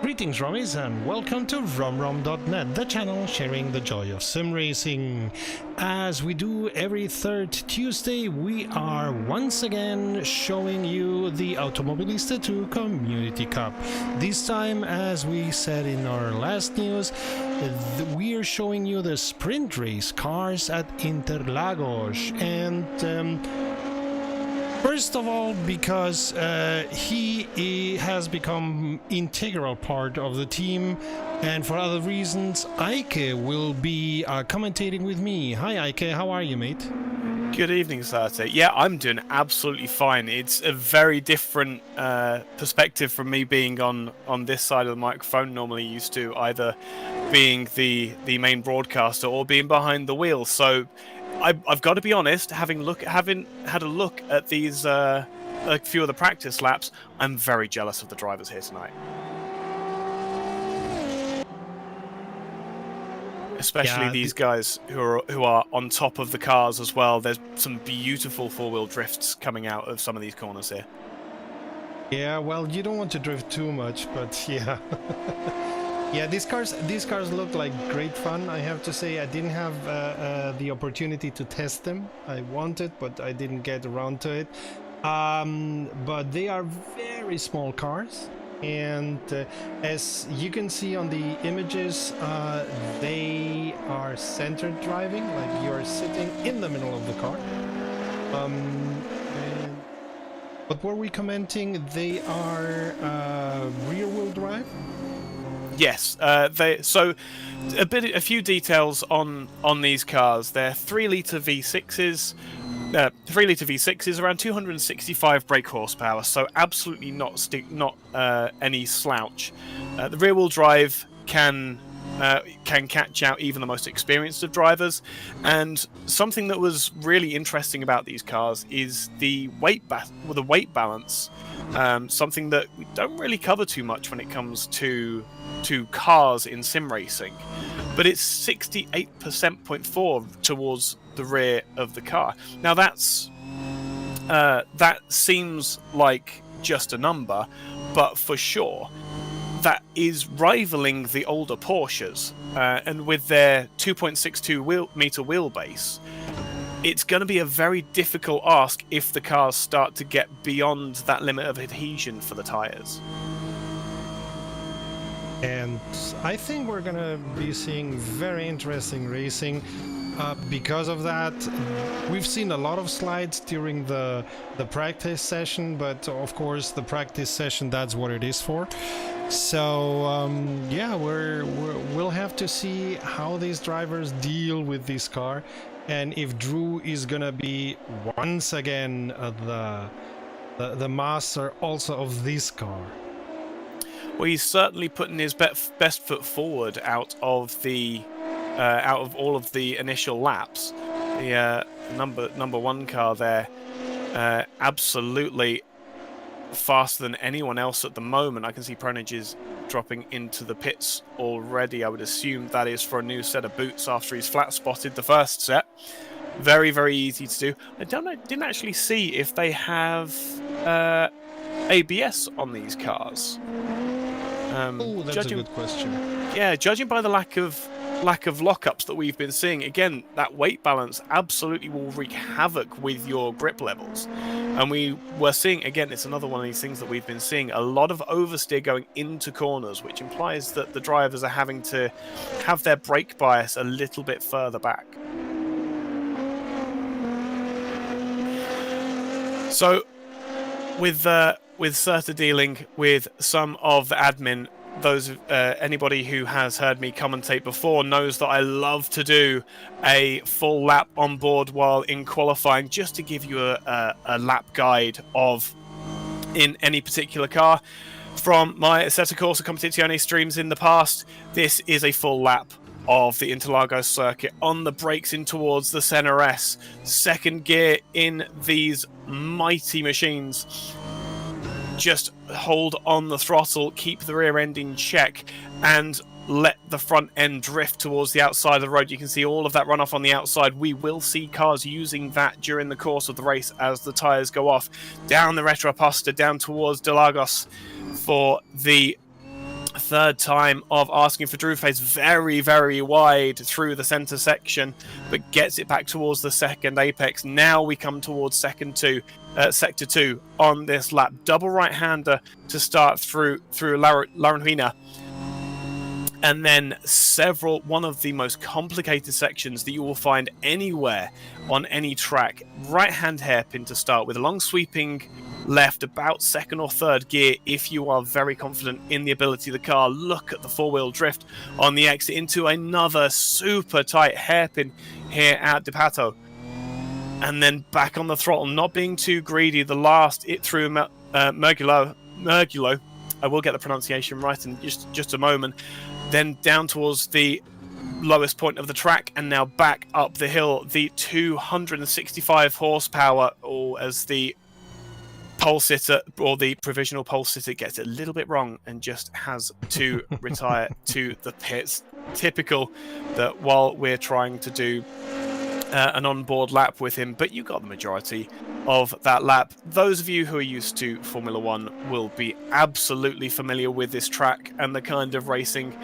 Greetings Rommies and welcome to RomRom.net, the channel sharing the joy of sim racing. As we do every third Tuesday, we are once again showing you the Automobilista 2 Community Cup. This time, as we said in our last news, we are showing you the Sprintrace cars at Interlagos, and first of all, because he has become integral part of the team, and for other reasons, Ike will be commentating with me. Hi Ike, how are you, mate? Good evening, Sate. Yeah, I'm doing absolutely fine. It's a very different perspective from me being on this side of the microphone. Normally used to either being the main broadcaster or being behind the wheel. So I've got to be honest, having had a look at these a few of the practice laps, I'm very jealous of the drivers here tonight. Especially these guys who are on top of the cars as well. There's some beautiful four-wheel drifts coming out of some of these corners here. Yeah, well, you don't want to drift too much, but yeah. Yeah, these cars look like great fun. I have to say, I didn't have the opportunity to test them. I wanted, but I didn't get around to it. But they are very small cars, and as you can see on the images, they are centered driving, like you're sitting in the middle of the car. What were we commenting? They are rear-wheel drive. Yes, so a few details on these cars. They're 3-litre V6s. 3-litre V6s, around 265 brake horsepower, so absolutely not any slouch. The rear-wheel drive can catch out even the most experienced of drivers, and something that was really interesting about these cars is the weight balance. Something that we don't really cover too much when it comes to cars in sim racing, but it's 68.4% towards the rear of the car. Now that seems like just a number, but for sure that is rivaling the older Porsches, and with their 2.62 meter wheelbase, it's going to be a very difficult ask if the cars start to get beyond that limit of adhesion for the tyres. And I think we're going to be seeing very interesting racing because of that. We've seen a lot of slides during the practice session, but of course the practice session, that's what it is for. So yeah, we'll have to see how these drivers deal with this car, and if Drew is gonna be once again the master also of this car. Well, he's certainly putting his best foot forward out of all of the initial laps. The number one car there, absolutely faster than anyone else at the moment. I can see Pronage is dropping into the pits already. I would assume that is for a new set of boots after he's flat spotted the first set. Very, very easy to do. I didn't actually see if they have ABS on these cars. Oh, that's a good question. Yeah, judging by the lack of lockups that we've been seeing, again, that weight balance absolutely will wreak havoc with your grip levels. And we were seeing, again, it's another one of these things that we've been seeing, a lot of oversteer going into corners, which implies that the drivers are having to have their brake bias a little bit further back. So, with Serta dealing with some of the admin, anybody who has heard me commentate before knows that I love to do a full lap on board while in qualifying, just to give you a lap guide of in any particular car. From my Assetto Corsa Competizione streams in the past, this is a full lap of the Interlagos circuit on the brakes in towards the Senna S. Second gear in these mighty machines. Just hold on the throttle, keep the rear end in check, and let the front end drift towards the outside of the road. You can see all of that runoff on the outside. We will see cars using that during the course of the race as the tyres go off. Down the Retroposta, down towards Interlagos for the third time of asking for Drew Face very, very wide through the center section, but gets it back towards the second apex. Now we come towards sector 2 on this lap. Double right-hander to start through Laranjina. And then one of the most complicated sections that you will find anywhere on any track. Right-hand hairpin to start with, a long sweeping left, about second or third gear if you are very confident in the ability of the car. Look at the four-wheel drift on the exit into another super tight hairpin here at De Pato. And then back on the throttle, not being too greedy. The last it through Mergulo. I will get the pronunciation right in just a moment. Then down towards the lowest point of the track, and now back up the hill. The 265 horsepower, or as the pole sitter or the provisional pole sitter gets it a little bit wrong and just has to retire to the pits. Typical that while we're trying to do an onboard lap with him, but you got the majority of that lap. Those of you who are used to Formula One will be absolutely familiar with this track and the kind of racing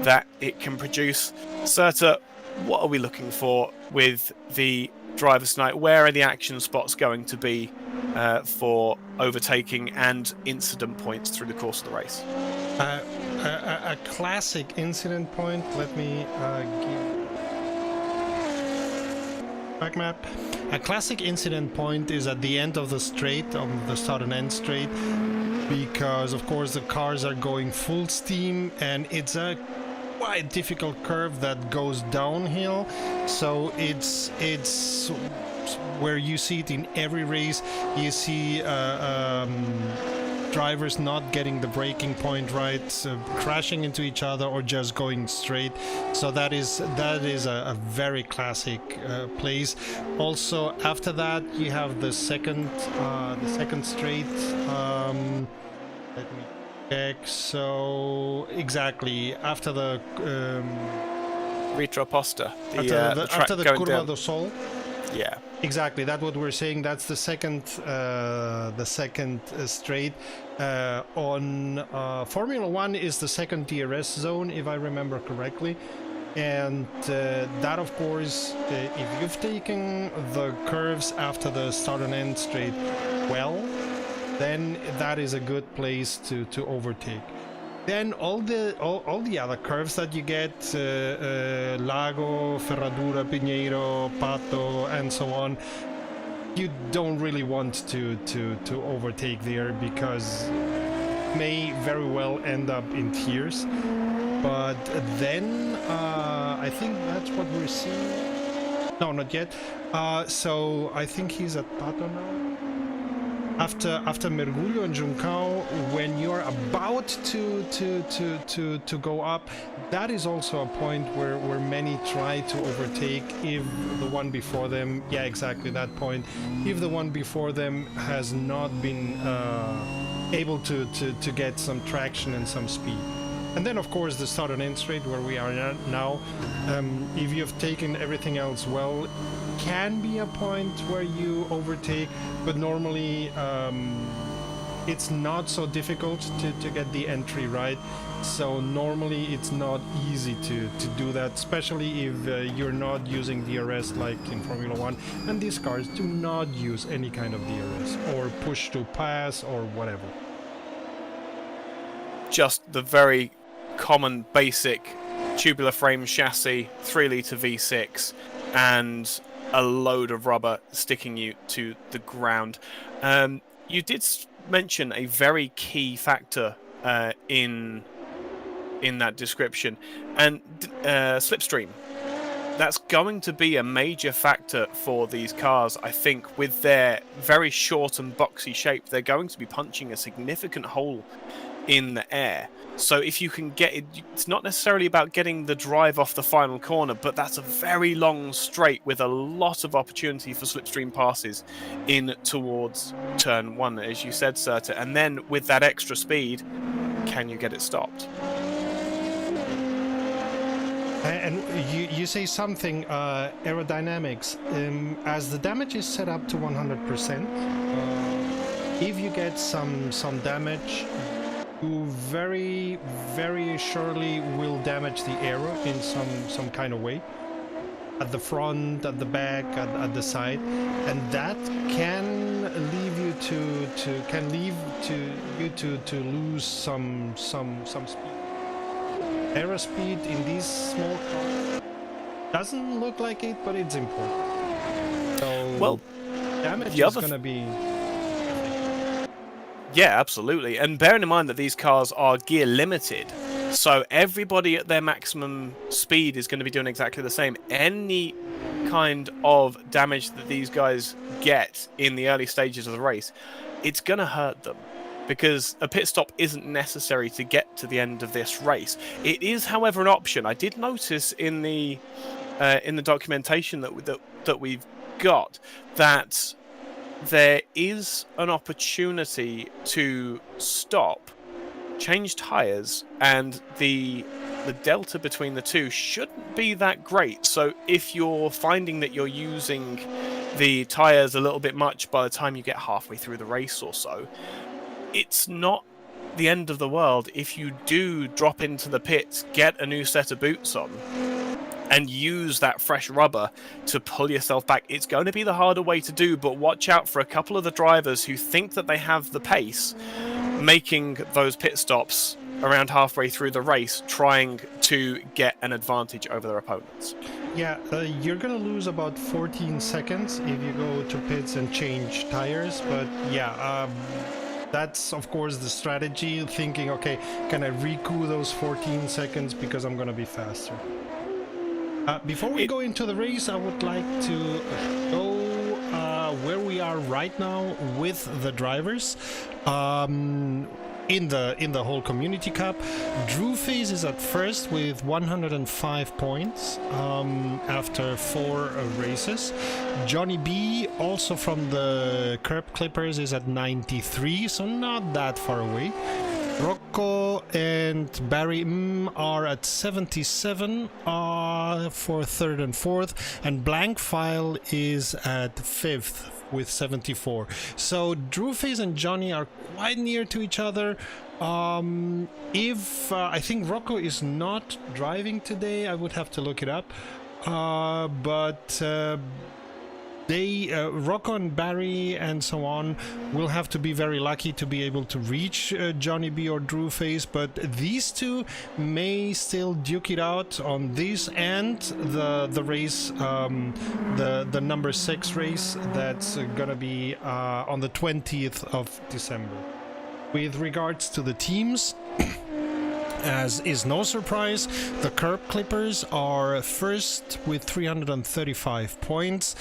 that it can produce. Serta, what are we looking for with the Drivers' Night? Where are the action spots going to be for overtaking and incident points through the course of the race? A classic incident point. Let me give back map. A classic incident point is at the end of the straight, on the start and end straight, because of course the cars are going full steam and it's a quite difficult curve that goes downhill. So it's where you see it in every race. You see drivers not getting the braking point right, crashing into each other or just going straight. So that is a very classic place. Also after that you have the second straight. Let me check. So exactly after the Retroposta, after the Curva do Sol. Yeah, exactly. That's what we're saying. That's the second straight. On Formula One is the second DRS zone, if I remember correctly. And that, of course, if you've taken the curves after the start and end straight well, then that is a good place to overtake. Then all the other curves that you get, Lago, Ferradura, Pinheiro, Pato, and so on, you don't really want to overtake there because it may very well end up in tears. But then I think that's what we're seeing. No, not yet. So I think he's at Pato now. After Mergulho and Juncao, when you're about to go up, that is also a point where many try to overtake if the one before them, yeah, exactly that point, if the one before them has not been able to get some traction and some speed. And then, of course, the start and end straight where we are now, if you've taken everything else well, can be a point where you overtake, but normally it's not so difficult to get the entry right. So normally it's not easy to do that, especially if you're not using DRS like in Formula One. And these cars do not use any kind of DRS or push to pass or whatever. Just the very common basic tubular frame chassis, 3-litre V6, and a load of rubber sticking you to the ground. You did mention a very key factor in that description, and slipstream. That's going to be a major factor for these cars. I think with their very short and boxy shape, they're going to be punching a significant hole in the air. So if you can get it, it's not necessarily about getting the drive off the final corner, but that's a very long straight with a lot of opportunity for slipstream passes in towards turn one, as you said, Serta. And then with that extra speed, can you get it stopped? And you say something, aerodynamics. As the damage is set up to 100%, if you get some damage, you very, very surely will damage the aero in some kind of way. At the front, at the back, at the side, and that can leave you to lose some speed. Aero speed in these small cars doesn't look like it, but it's important. So Well, damage the is other gonna be. Yeah, absolutely. And bearing in mind that these cars are gear limited, so everybody at their maximum speed is going to be doing exactly the same. Any kind of damage that these guys get in the early stages of the race, it's going to hurt them. Because a pit stop isn't necessary to get to the end of this race. It is, however, an option. I did notice in the documentation that we've got that there is an opportunity to stop, change tyres, and the delta between the two shouldn't be that great. So if you're finding that you're using the tyres a little bit much by the time you get halfway through the race or so, it's not the end of the world if you do drop into the pits, get a new set of boots on, and use that fresh rubber to pull yourself back. It's going to be the harder way to do, but watch out for a couple of the drivers who think that they have the pace, making those pit stops around halfway through the race, trying to get an advantage over their opponents. Yeah, you're gonna lose about 14 seconds if you go to pits and change tires, but yeah, that's of course the strategy, thinking, okay, can I recoup those 14 seconds because I'm gonna be faster. Before we go into the race, I would like to show where we are right now with the drivers. In the whole Community Cup, Drewface is at first with 105 points after 4 races. Johnny B, also from the Curb Clippers, is at 93, so not that far away. Rocco and Barry are at 77 for 3rd and 4th, and Blank File is at 5th with 74. So Drewface and Johnny are quite near to each other. If I think Rocco is not driving today, I would have to look it up. But Rocco and Barry and so on will have to be very lucky to be able to reach Johnny B or Drewface, but these two may still duke it out on this and the race, the number 6 race that's gonna be on the 20th of December. With regards to the teams, as is no surprise, the Curb Clippers are first with 335 points.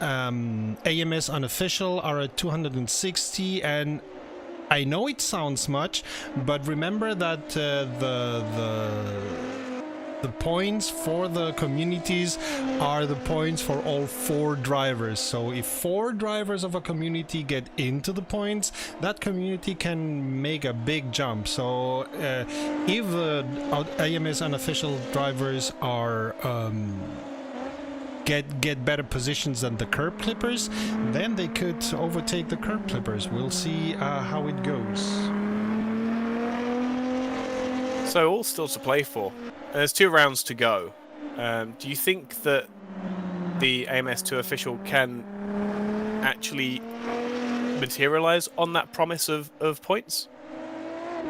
AMS Unofficial are at 260, and I know it sounds much, but remember that the points for the communities are the points for all 4 drivers. So if 4 drivers of a community get into the points, that community can make a big jump. So if AMS Unofficial drivers are get better positions than the Curb Clippers, then they could overtake the Curb Clippers. We'll see how it goes. So all still to play for. There's 2 rounds to go. Do you think that the AMS2 official can actually materialize on that promise of points?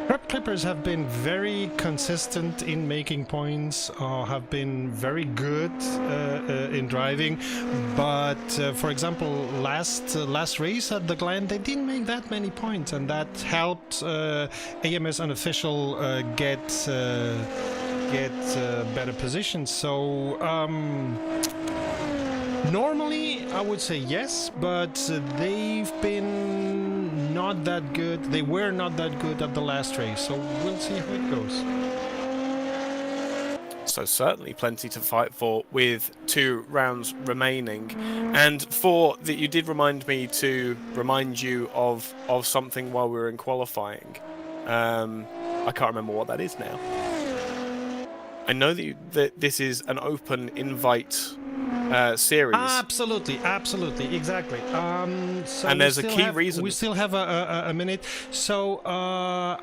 Curb Clippers have been very consistent in making points, have been very good in driving, but for example, last race at the Glen, they didn't make that many points, and that helped AMS Unofficial get better positions. So normally I would say yes, but they've been not that good. They were not that good at the last race, so we'll see how it goes. So certainly plenty to fight for with 2 rounds remaining. And for that, you did remind me to remind you of something while we were in qualifying. I can't remember what that is now. I know that this is an open invite series. Absolutely, exactly. So And there's a key we reason. still have a minute. So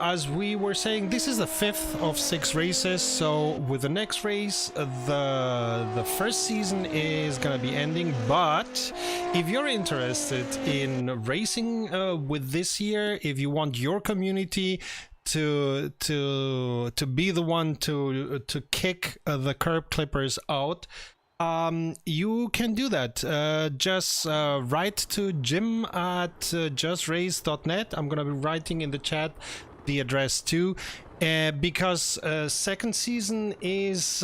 as we were saying, this is the 5th of 6 races. So with the next race, the first season is gonna be ending. But if you're interested in racing with this year, if you want your community to be the one to kick the curb clippers out, you can do that. Just write to Jim at justrace.net. I'm gonna be writing in the chat the address too, because second season is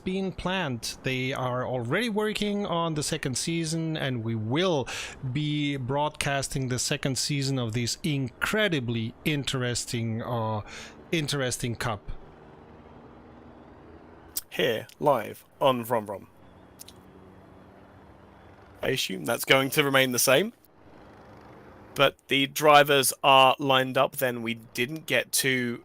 being planned. They are already working on the second season, and we will be broadcasting the second season of this incredibly interesting cup. Here, live on Vroom Vroom. I assume that's going to remain the same. But the drivers are lined up then. We didn't get to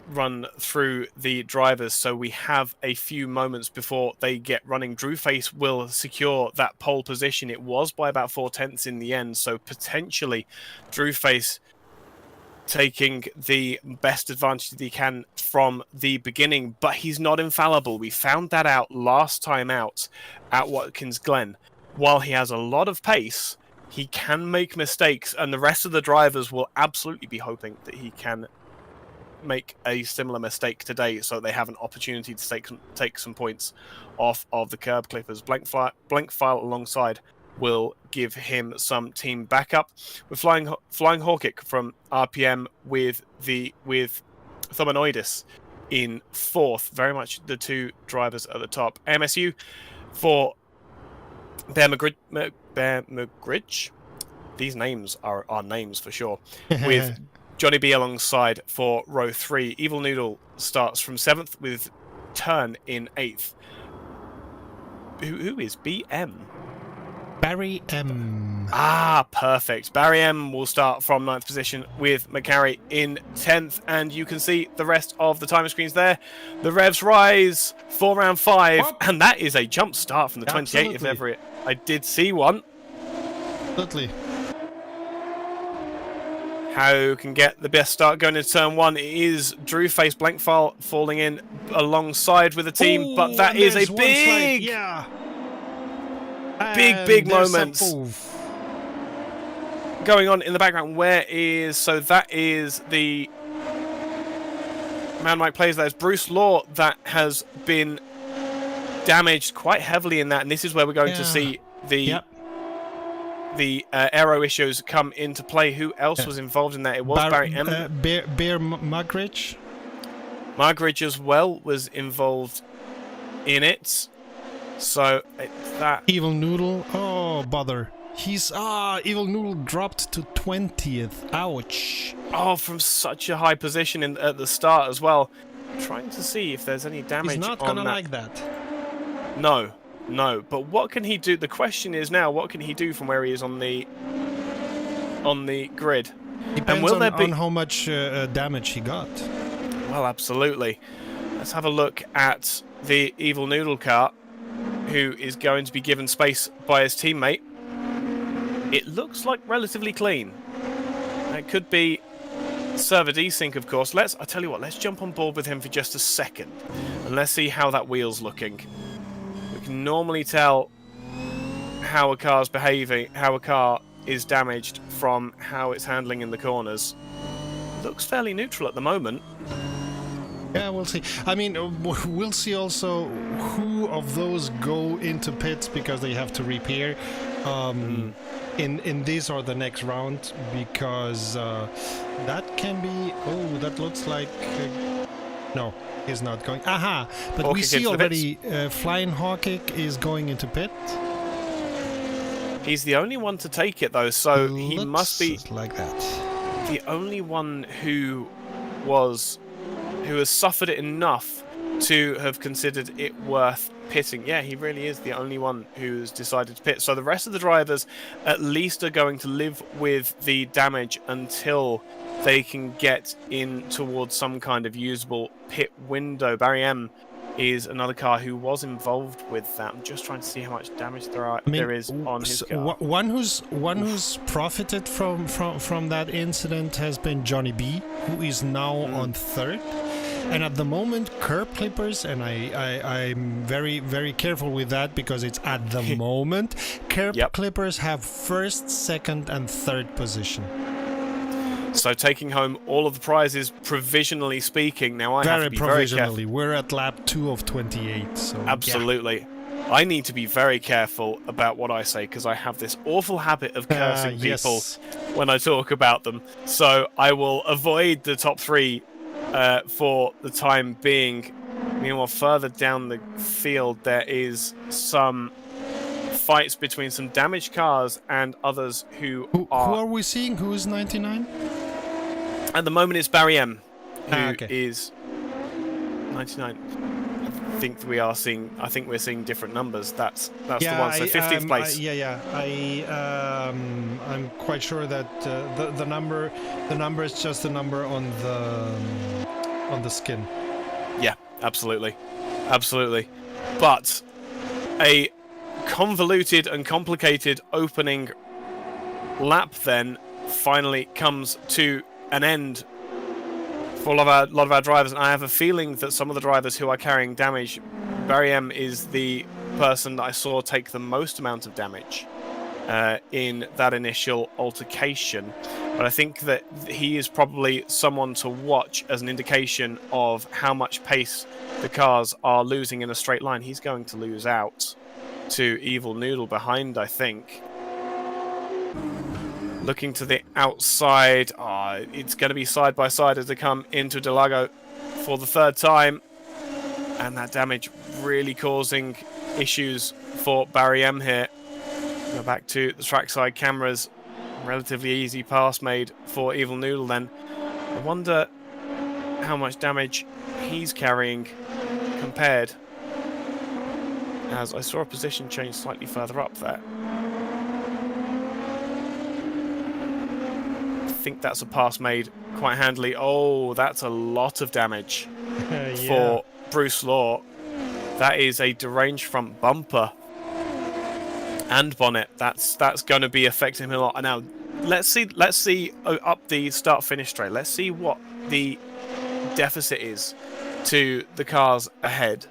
run through the drivers, so we have a few moments before they get running. Drewface will secure that pole position. It was by about 4/10 in the end, so potentially Drewface taking the best advantage that he can from the beginning, but he's not infallible. We found that out last time out at Watkins Glen. While he has a lot of pace, he can make mistakes, and the rest of the drivers will absolutely be hoping that he can make a similar mistake today, so they have an opportunity to take some points off of the curb clippers. Blank file alongside will give him some team backup. We're flying Hawkick from RPM with Thomanoidis in 4th. Very much the two drivers at the top. AMSU for Bear McGridge. These names are names for sure. With Johnny B alongside for row 3. Evil Noodle starts from 7th with Turn in 8th. Who is BM? Barry M. Ah, perfect. Barry M will start from 9th position with McCarry in 10th, and you can see the rest of the timer screens there. The revs rise for round 5, and that is a jump start from the 28, if ever I did see one. Absolutely. How can get the best start going into turn 1? It is Drewface blank file falling in alongside with the team, but that is a big... Yeah. Big moments going on in the background. So that is the man Mike plays. That is Bruce Law that has been damaged quite heavily in that, and this is where we're going to see the aero issues come into play. Who else was involved in that? It was Barry M. Bear Mugridge. Mugridge as well was involved in it. So that Evil Noodle. Oh, bother. Evil Noodle dropped to 20th. Ouch. Oh, from such a high position at the start as well. Trying to see if there's any damage. He's not gonna like that. No. But what can he do? The question is now, what can he do from where he is on the grid? Depends on how much damage he got. Well, absolutely. Let's have a look at the Evil Noodle car, who is going to be given space by his teammate. It looks like relatively clean. It could be server desync, of course. I tell you what, let's jump on board with him for just a second, and let's see how that wheel's looking. We can normally tell how a car's behaving, how a car is damaged from how it's handling in the corners. Looks fairly neutral at the moment. Yeah, we'll see. I mean, we'll see also who of those go into pits because they have to repair in this or the next round, because that can be... Oh, that looks like... no, he's not going. Aha! But Hawkick, we see already Flying Hawkick is going into pit. He's the only one to take it, though, so he must be... like that. The only one who has suffered it enough to have considered it worth pitting. Yeah, he really is the only one who's decided to pit. So the rest of the drivers at least are going to live with the damage until they can get in towards some kind of usable pit window. Barry M is another car who was involved with that. I'm just trying to see how much damage there is on his car. One who's profited from that incident has been Johnny B, who is now on third. And at the moment, curb clippers, and I'm very, very careful with that because it's at the moment, curb clippers have first, second, and third position. So taking home all of the prizes, provisionally speaking. Now I have to be very careful. We're at lap 2 of 28. So absolutely. Yeah. I need to be very careful about what I say because I have this awful habit of cursing people when I talk about them. So I will avoid the top 3 for the time being. Meanwhile, further down the field, there is some fights between some damaged cars and others who are... Who are we seeing? Who is 99? At the moment, it's Barry M, who is 99. I think we're seeing different numbers. That's the one. So 15th place. I'm quite sure that the number is just the number on the skin. Yeah, absolutely. But a convoluted and complicated opening lap then finally comes to an end for a lot of our drivers, and I have a feeling that some of the drivers who are carrying damage, Barry M is the person that I saw take the most amount of damage in that initial altercation. But I think that he is probably someone to watch as an indication of how much pace the cars are losing in a straight line. He's going to lose out to Evil Noodle behind, I think. Looking to the outside, it's going to be side by side as they come into Interlagos for the third time, and that damage really causing issues for Barry M here. Go back to the trackside cameras. Relatively easy pass made for Evil Noodle then. I wonder how much damage he's carrying compared, as I saw a position change slightly further up there. I think that's a pass made quite handily. Oh, that's a lot of damage for Bruce Law. That is a deranged front bumper and bonnet. That's going to be affecting him a lot. And now let's see up the start-finish straight. Let's see what the deficit is to the cars ahead.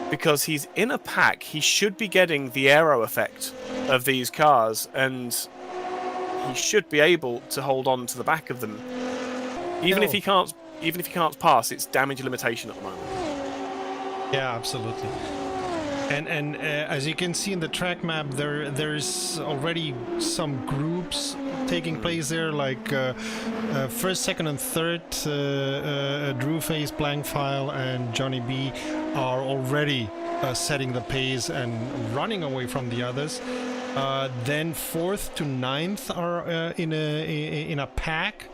Because he's in a pack, he should be getting the aero effect of these cars, and he should be able to hold on to the back of them. Even if he can't pass, it's damage limitation at the moment. Yeah, absolutely. And as you can see in the track map, there's already some groups taking place there, like first, second, and third. Drew Face, Blank File, and Johnny B are already setting the pace and running away from the others. Then 4th to 9th are in a pack,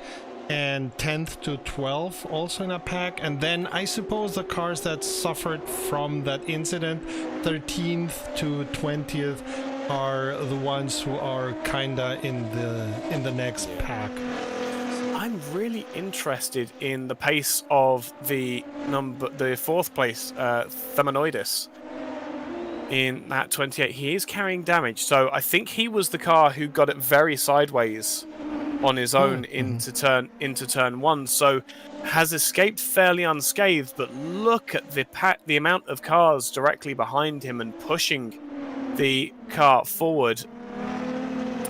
and 10th to 12th also in a pack. And then I suppose the cars that suffered from that incident, 13th to 20th, are the ones who are kinda in the next pack. I'm really interested in the pace of the 4th place Themanoidus in that 28. He is carrying damage, so I think he was the car who got it very sideways on his own into turn 1, so has escaped fairly unscathed. But look at the amount of cars directly behind him and pushing the car forward.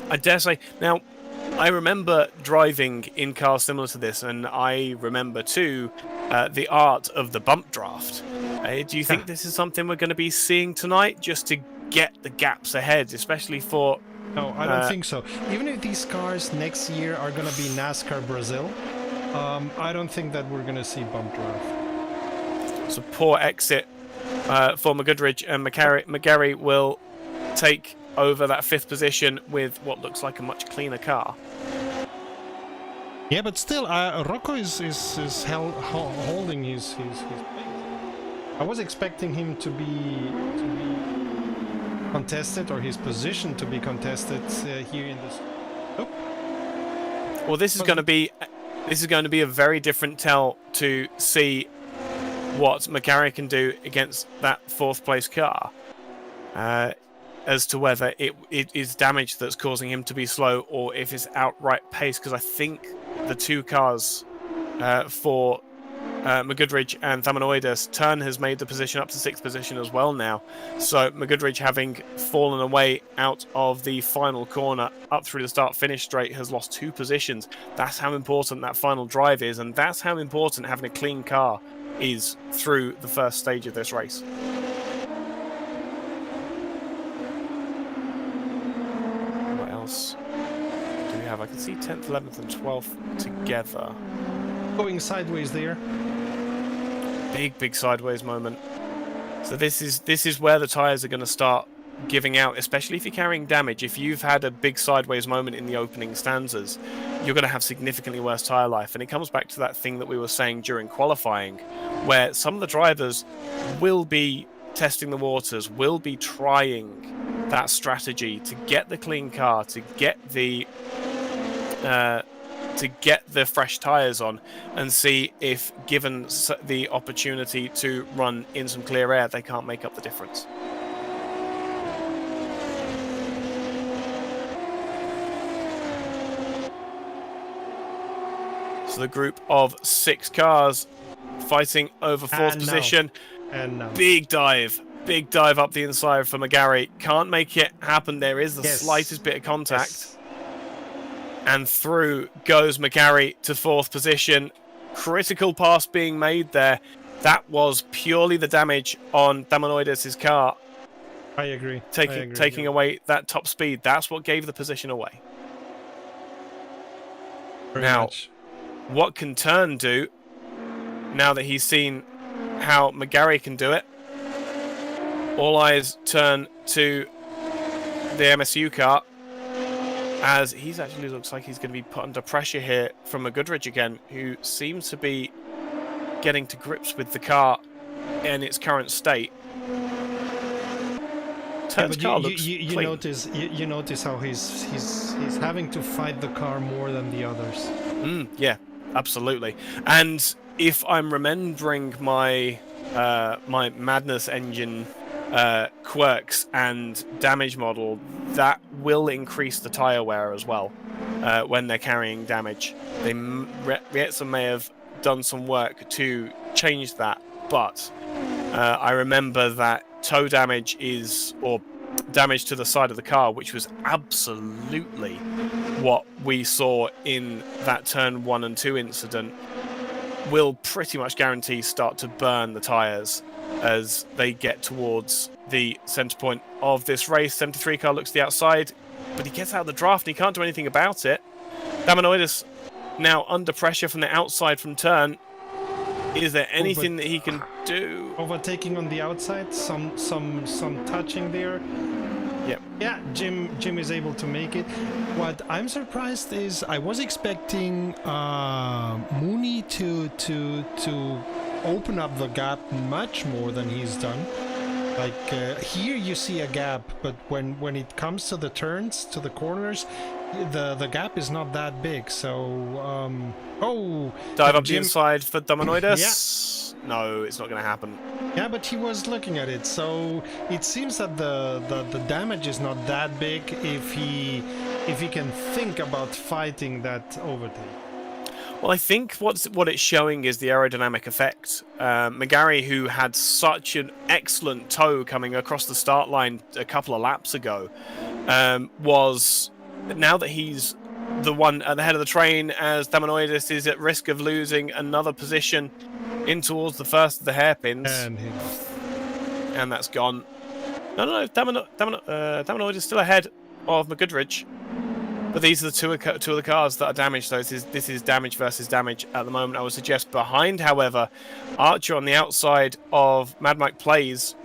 I dare say, now I remember driving in cars similar to this, and I remember too the art of the bump draft. Do you think this is something we're going to be seeing tonight, just to get the gaps ahead, especially for... No, I don't think so. Even if these cars next year are going to be NASCAR Brazil, I don't think that we're going to see bump draft. So poor exit for McGoodridge, and McGarry will take over that 5th position with what looks like a much cleaner car. Yeah, but still, Rocco is holding his pace. I was expecting him to be contested, or his position to be contested here in this. Oh. Well, this is going to be a very different tell to see what McGarry can do against that 4th place car, as to whether it is damage that's causing him to be slow or if it's outright pace, because I think the 2 cars for McGoodridge and Thamanoidis, Turn has made the position up to 6th position as well now. So McGoodridge, having fallen away out of the final corner up through the start-finish straight, has lost 2 positions. That's how important that final drive is, and that's how important having a clean car is through the first stage of this race. What else do we have? I can see 10th, 11th and 12th together. Going sideways there. Big sideways moment. So this is where the tyres are going to start giving out, especially if you're carrying damage. If you've had a big sideways moment in the opening stanzas, you're going to have significantly worse tyre life. And it comes back to that thing that we were saying during qualifying, where some of the drivers will be testing the waters, will be trying that strategy to get the clean car, to get the fresh tyres on, and see if, given the opportunity to run in some clear air, they can't make up the difference. So the group of 6 cars fighting over 4th position. Big dive up the inside for McGarry. Can't make it happen. There is the slightest bit of contact. Yes. And through goes McGarry to 4th position. Critical pass being made there. That was purely the damage on Damanoidis' car. I agree. Taking away that top speed. That's what gave the position away. Very much. What can Turn do now that he's seen how McGarry can do it? All eyes turn to the MSU car, as he's actually looks like he's going to be put under pressure here from McGoodridge again, who seems to be getting to grips with the car in its current state. Turn's car looks you clean. you notice how he's having to fight the car more than the others. Yeah, absolutely. And if I'm remembering my my Madness engine quirks and damage model, that will increase the tyre wear as well when they're carrying damage. Rietza may have done some work to change that, but I remember that toe damage or damage to the side of the car, which was absolutely what we saw in that turn 1 and 2 incident, will pretty much guarantee start to burn the tyres as they get towards the centre point of this race. 73 car looks to the outside, but he gets out of the draft and he can't do anything about it. Damanoidis now under pressure from the outside from Turn. Is there anything that he can do? Overtaking on the outside, some touching there. Yep. Yeah, Jim is able to make it. What I'm surprised is I was expecting Mooney to open up the gap much more than he's done. Like here you see a gap, but when it comes to the turns, to the corners, the gap is not that big. So dive up the inside for Damanoidis. Yeah. No, it's not going to happen. Yeah, but he was looking at it, so it seems that the damage is not that big if he can think about fighting that overtake. Well, I think what it's showing is the aerodynamic effect. McGarry, who had such an excellent toe coming across the start line a couple of laps ago, was, now that he's the one at the head of the train, as Damanoidis is at risk of losing another position in towards the first of the hairpins. And that's gone. No, Damanoidis is still ahead of McGoodridge. But these are the two of the cars that are damaged, so this is damage versus damage at the moment. I would suggest behind, however, Archer on the outside of Mad Mike Plays.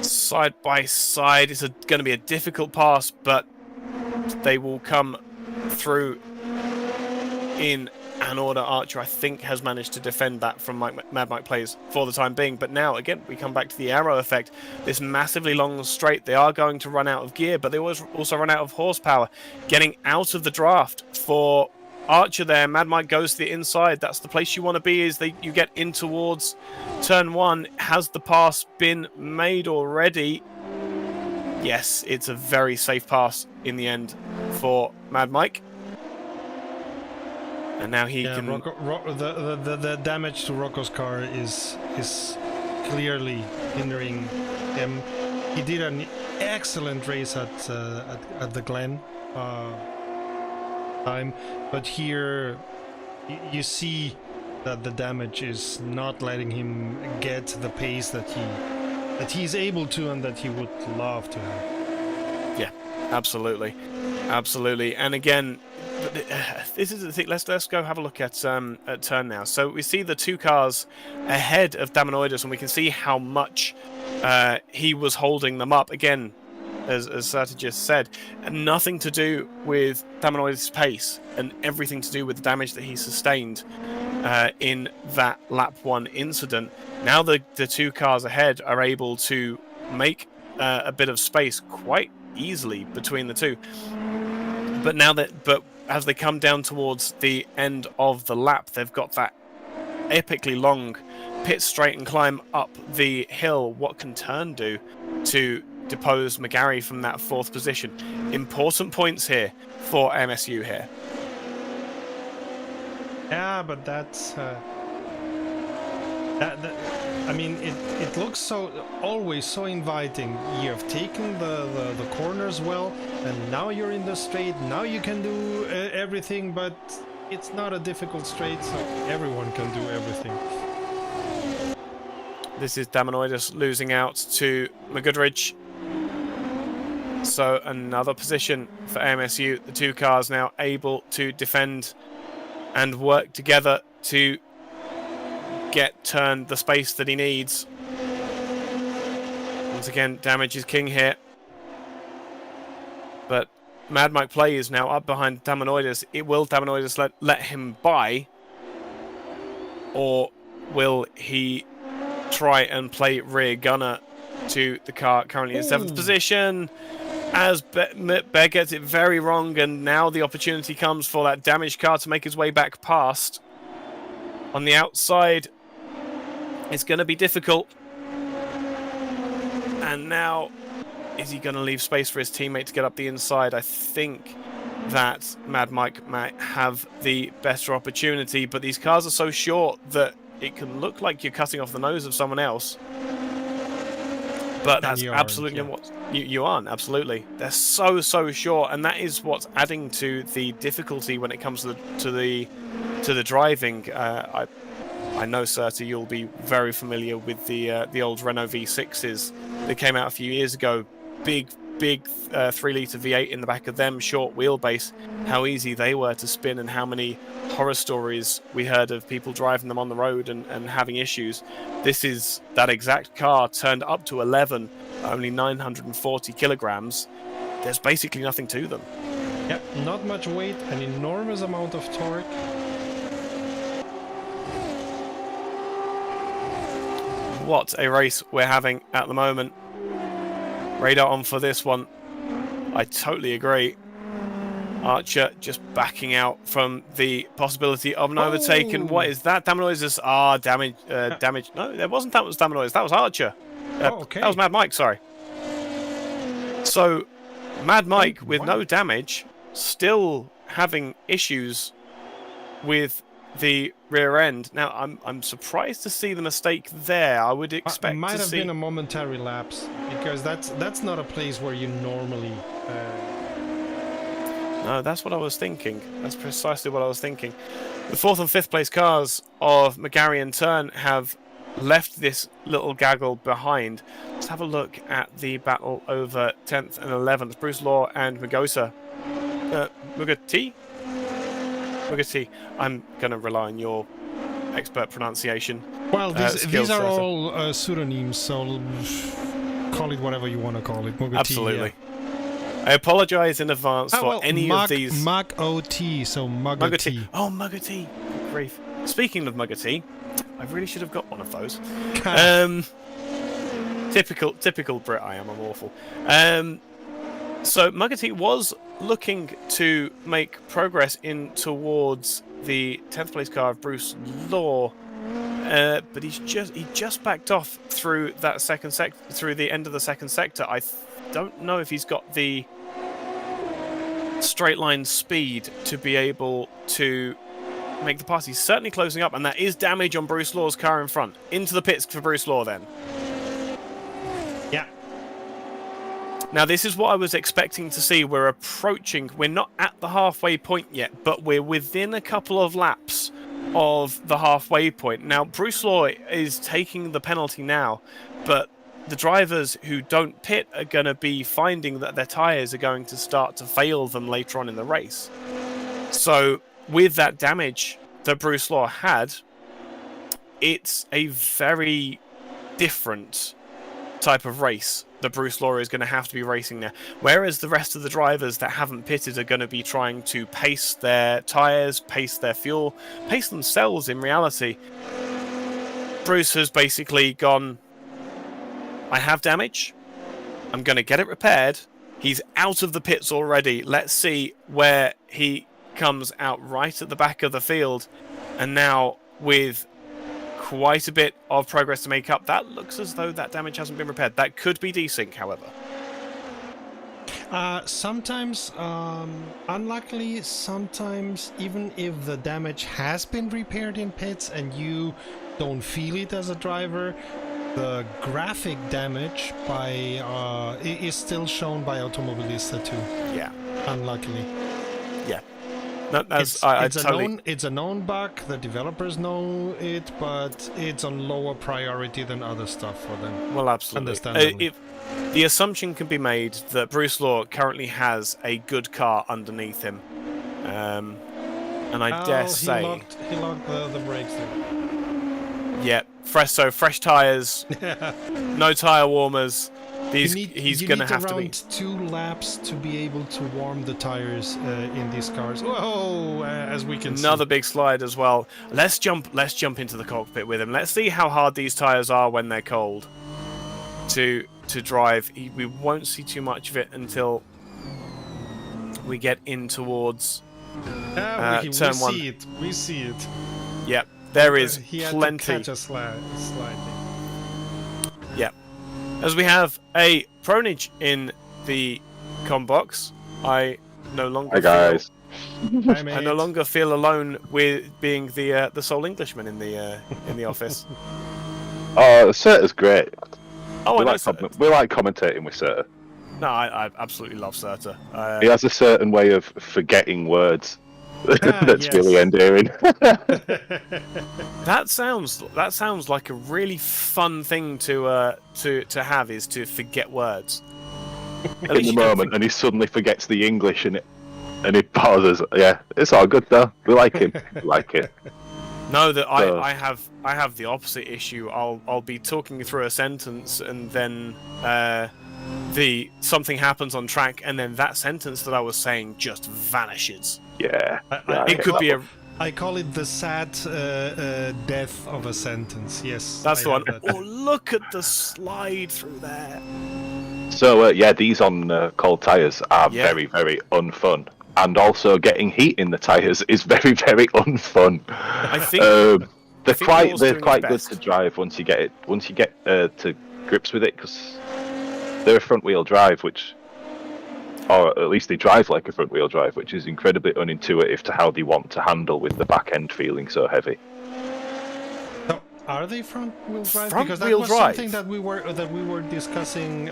Side by side, it's going to be a difficult pass, but they will come through in an order. Archer, I think, has managed to defend that from Mad Mike Plays for the time being. But now, again, we come back to the aero effect. This massively long straight, they are going to run out of gear, but they also run out of horsepower. Getting out of the draft for Archer there. Mad Mike goes to the inside. That's the place you want to be. You get in towards turn 1. Has the pass been made already? Yes, it's a very safe pass in the end for Mad Mike. And now he can... the damage to Rocco's car is clearly hindering him. He did an excellent race at the Glen time, but here you see that the damage is not letting him get the pace that he's able to and that he would love to have. Yeah, absolutely. And again, this is the thing. Let's go have a look at turn now. So we see the 2 cars ahead of Damanoidus, and we can see how much he was holding them up. Again, as Serta just said, nothing to do with Damanoidus' pace, and everything to do with the damage that he sustained in that lap 1 incident. Now the 2 cars ahead are able to make a bit of space quite easily between the 2. But as they come down towards the end of the lap, they've got that epically long pit straight and climb up the hill. What can turn do to depose McGarry from that 4th position? Important points here for MSU here. Yeah, but that's I mean, it looks always so inviting. You have taken the corners well, and now you're in the straight. Now you can do everything, but it's not a difficult straight, so everyone can do everything. This is Damanoidus losing out to McGoodridge. So another position for MSU. The 2 cars now able to defend and work together to get Turn the space that he needs. Once again, damage is king here. But Mad Mike Play is now up behind Damanoidus. Will Damanoidus let him by? Or will he try and play rear gunner to the car currently in 7th position? As Bear gets it very wrong, and now the opportunity comes for that damaged car to make his way back past. On the outside, it's going to be difficult. And now, is he going to leave space for his teammate to get up the inside? I think that Mad Mike might have the better opportunity, but these cars are so short that it can look like you're cutting off the nose of someone else. But that's absolutely what you aren't. Absolutely, they're so short, and that is what's adding to the difficulty when it comes to the driving. I know, Serta, you'll be very familiar with the old Renault V6s that came out a few years ago. Big 3-litre V8 in the back of them, short wheelbase. How easy they were to spin, and how many horror stories we heard of people driving them on the road and having issues. This is that exact car turned up to 11, only 940 kilograms. There's basically nothing to them. Yep, not much weight, an enormous amount of torque. What a race we're having at the moment. Radar on for this one. I totally agree. Archer just backing out from the possibility of an overtake. And what is that? Damanoidus. Damage. No, that wasn't. That was Damanoidus. That was Archer. Okay. That was Mad Mike, sorry. So, Mad Mike with no damage, still having issues with the rear end. Now, I'm surprised to see the mistake there. I would expect might to have see... been a momentary lapse, because that's not a place where you normally... No, that's what I was thinking. That's precisely what I was thinking. The 4th and 5th place cars of McGarry and Turn have left this little gaggle behind. Let's have a look at the battle over 10th and 11th. Bruce Law and Mugoti. I'm going to rely on your expert pronunciation. Well, these are all pseudonyms, so call it whatever you want to call it. Mugoti, absolutely. Yeah. I apologise in advance for any of these. Mugoti, so Mugoti. Oh, Mugoti. Good grief. Speaking of Mugoti, I really should have got one of those. Typical Brit I am. I'm awful. So Mugoti was looking to make progress in towards the 10th place car of Bruce Law, but he just backed off through that through the end of the second sector. I don't know if he's got the straight line speed to be able to make the pass. He's certainly closing up, and that is damage on Bruce Law's car in front. Into the pits for Bruce Law then. Yeah. Now, this is what I was expecting to see. We're approaching. We're not at the halfway point yet, but we're within a couple of laps of the halfway point. Now, Bruce Law is taking the penalty now, but the drivers who don't pit are going to be finding that their tyres are going to start to fail them later on in the race. So, with that damage that Bruce Law had, it's a very different type of race that Bruce Law is going to have to be racing now. Whereas the rest of the drivers that haven't pitted are going to be trying to pace their tyres, pace their fuel, pace themselves in reality. Bruce has basically gone, I have damage, I'm going to get it repaired. He's out of the pits already. Let's see where he comes out. Right at the back of the field. And now with quite a bit of progress to make up, that looks as though that damage hasn't been repaired. That could be desync, however. Sometimes, unluckily, sometimes even if the damage has been repaired in pits and you don't feel it as a driver, the graphic damage is still shown by Automobilista too. Yeah. Unluckily. Yeah. It's a known bug. The developers know it, but it's on lower priority than other stuff for them. Well, absolutely. Understandably. The assumption can be made that Bruce Law currently has a good car underneath him, and I dare say he locked the brakes there. Yeah, fresh tyres, no tyre warmers. He's going to have to be around 2 laps to be able to warm the tires in these cars. Whoa! As we can another see. big slide as well. Let's jump into the cockpit with him. Let's see how hard these tires are when they're cold to drive. We won't see too much of it until we get in towards turn 1. We see it. Yep, there is he had plenty. To catch a slide. Yep. As we have a Pronage in the com box, I no longer I no longer feel alone with being the sole Englishman in the office. Oh, Serta's great. Oh, we like commentating with Serta. No, I absolutely love Serta. He has a certain way of forgetting words that's really endearing. That sounds like a really fun thing to have, is to forget words. In the moment, and he suddenly forgets the English and he pauses. Yeah, it's all good though. We like him. We like it. No, that I have the opposite issue. I'll be talking through a sentence and then something happens on track, and then that sentence that I was saying just vanishes. Yeah, it could be I call it the sad death of a sentence. Yes, that's the one. Oh, look at the slide through there. So these on cold tyres are very, very unfun, and also getting heat in the tyres is very, very unfun. I think they're quite good to drive once you get to grips with it, because they're a front wheel drive, or at least they drive like a front wheel drive, which is incredibly unintuitive to how they want to handle with the back end feeling so heavy. So, are they front wheel drive? Because that was something that we were discussing.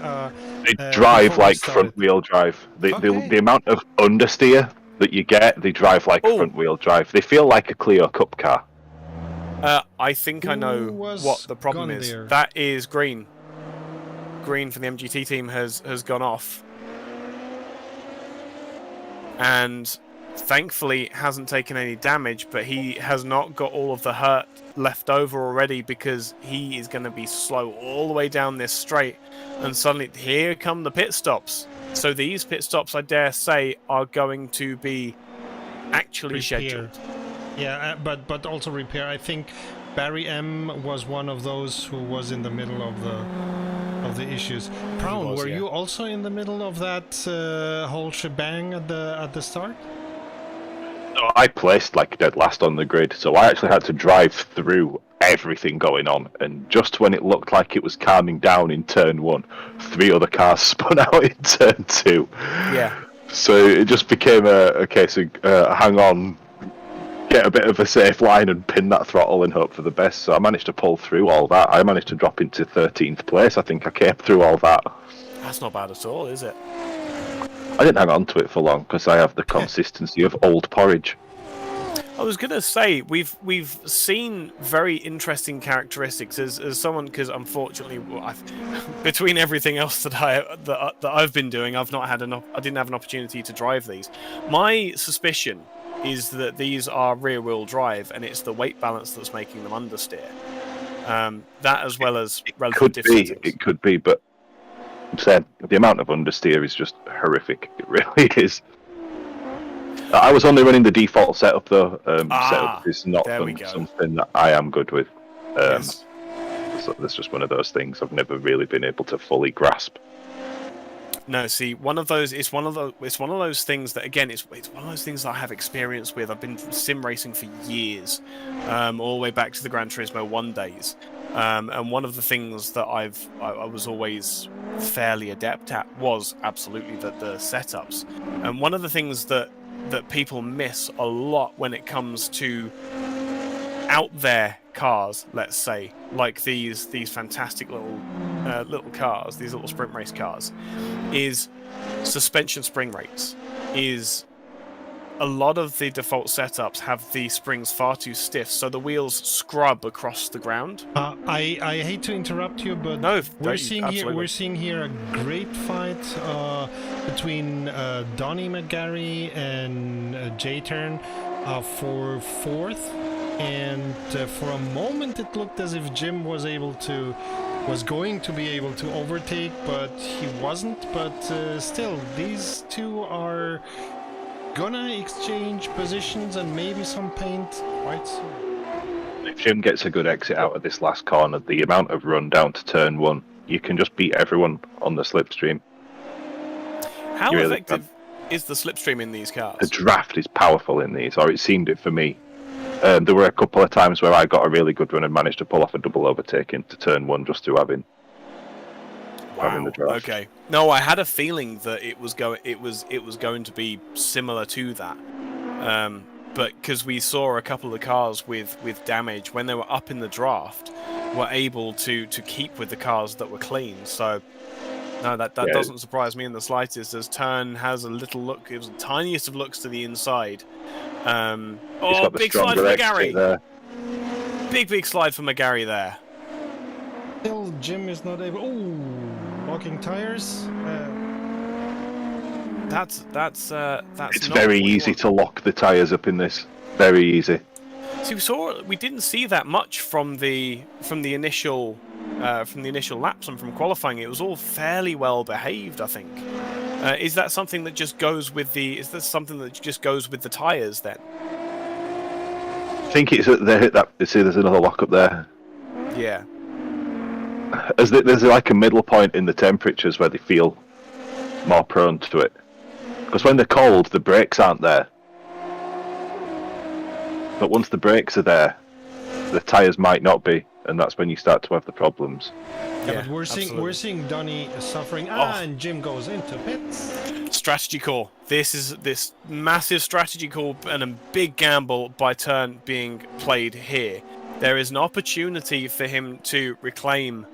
They drive like front wheel drive. The amount of understeer that you get, they drive like a front wheel drive. They feel like a Clio Cup car. I think I know what the problem is. There? That is Green. Green from the MGT team has gone off. And thankfully hasn't taken any damage, but he has not got all of the hurt left over already, because he is going to be slow all the way down this straight, and suddenly here come the pit stops. So these pit stops, I dare say, are going to be actually scheduled. Yeah, but also repair. I think Barry M was one of those who was in the middle of of the issues. Brown, were you also in the middle of that whole shebang at the start? No, I placed like dead last on the grid, so I actually had to drive through everything going on, and just when it looked like it was calming down in turn 1, 3 other cars spun out in turn 2. Yeah. So it just became a case of hang on, get a bit of a safe line and pin that throttle and hope for the best. So I managed to pull through all that. I managed to drop into 13th place. I think I came through all that. That's not bad at all, is it? I didn't hang on to it for long because I have the consistency of old porridge. I was gonna say we've seen very interesting characteristics as someone, because unfortunately, between everything else that I've been doing, I didn't have an opportunity to drive these. My suspicion is that these are rear-wheel drive, and it's the weight balance that's making them understeer. That as well as relative diff settings. It could be, but I'm saying the amount of understeer is just horrific. It really is. I was only running the default setup though. Setup is not something that I am good with. Yes. So that's just one of those things I've never really been able to fully grasp. No, see, it's one of those things that, again, it's one of those things that I have experience with. I've been sim racing for years, all the way back to the Gran Turismo 1 days. And one of the things that I was always fairly adept at was absolutely the setups. And one of the things that people miss a lot when it comes to out there cars, let's say, like these fantastic little cars, these little sprint race cars, is suspension spring rates. Is a lot of the default setups have the springs far too stiff, so the wheels scrub across the ground. I hate to interrupt you, but no, we're seeing here a great fight between Donnie McGarry and J-Turn for 4th, and for a moment it looked as if Jim was going to be able to overtake, but he wasn't. But still, these two are gonna exchange positions and maybe some paint quite soon. If Jim gets a good exit out of this last corner, the amount of run down to turn 1, you can just beat everyone on the slipstream. How effective is the slipstream in these cars? The draft is powerful in these, or it seemed it for me. There were a couple of times where I got a really good run and managed to pull off a double overtake into turn 1 just through having the draft. Okay. No, I had a feeling that it was going to be similar to that. But because we saw a couple of the cars with damage when they were up in the draft were able to keep with the cars that were clean. So no, that doesn't surprise me in the slightest, as Turn has a little look. It was the tiniest of looks to the inside. Big slide for McGarry. Big slide for McGarry there. Still, Jim is not able. Oh, locking tires. That's. It's very easy to lock the tires up in this. Very easy. See, we didn't see that much from the initial laps and from qualifying. It was all fairly well behaved, I think. Is that something that just goes with the? Is this something that just goes with the tires then? I think it's they hit that. You see, there's another lock up there. Yeah. There's like a middle point in the temperatures where they feel more prone to it. Because when they're cold, the brakes aren't there. But once the brakes are there, the tyres might not be, and that's when you start to have the problems. Yeah, but we're seeing Donnie suffering, and Jim goes into pits. Strategy call. This massive strategy call and a big gamble by Turn being played here. There is an opportunity for him to reclaim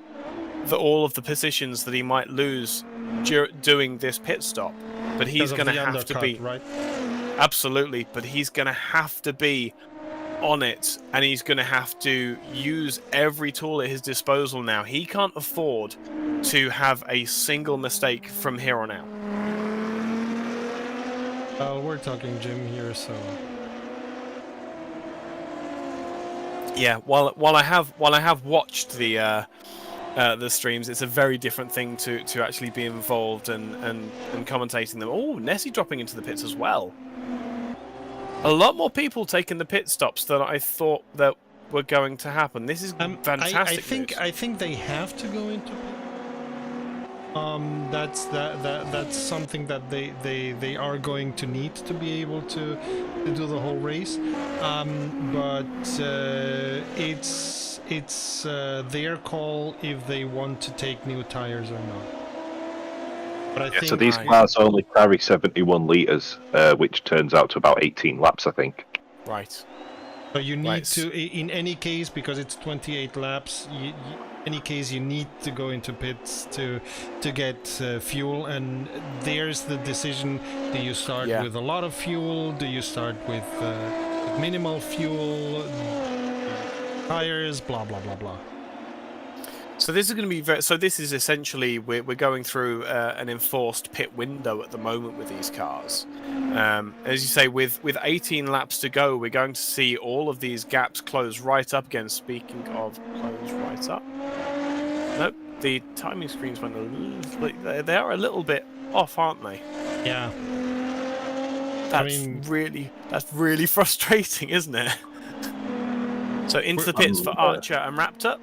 all of the positions that he might lose doing this pit stop, but he's going to have to be right? Absolutely, but he's going to have to be on it, and he's going to have to use every tool at his disposal now. He can't afford to have a single mistake from here on out. Well, we're talking Jim here, so yeah. While I have watched the streams, it's a very different thing to actually be involved and commentating them. Oh, Nessie dropping into the pits as well. A lot more people taking the pit stops than I thought that were going to happen. This is fantastic. I think they have to go into pit. That's something that they are going to need to be able to do the whole race. But it's their call if they want to take new tires or not. But I think so these cars only carry 71 litres, which turns out to about 18 laps, I think. Right. So you need to, in any case, because it's 28 laps, any case you need to go into pits to get fuel, and there's the decision: do you start with a lot of fuel? Do you start with minimal fuel? Tires, blah blah blah blah. So this is going to be very. So this is essentially we're going through an enforced pit window at the moment with these cars. As you say, with 18 laps to go, we're going to see all of these gaps close right up again. Speaking of close right up, nope, the timing screens went a little. They are a little bit off, aren't they? Yeah. That's really frustrating, isn't it? So into the pits for Archer and Raptor.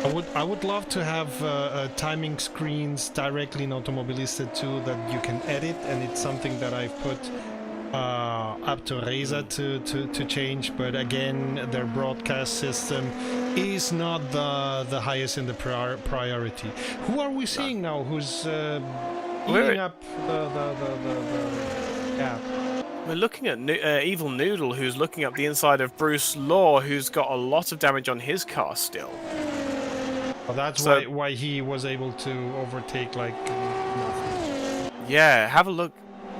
I would love to have timing screens directly in Automobilista too that you can edit, and it's something that I've put up to Reza to change. But again, their broadcast system is not the highest in the priority. Who are we seeing now? Who's eating up the gap? We're looking at Evil Noodle, who's looking up the inside of Bruce Law, who's got a lot of damage on his car still. Well, that's why he was able to overtake like nothing. Yeah, have a look.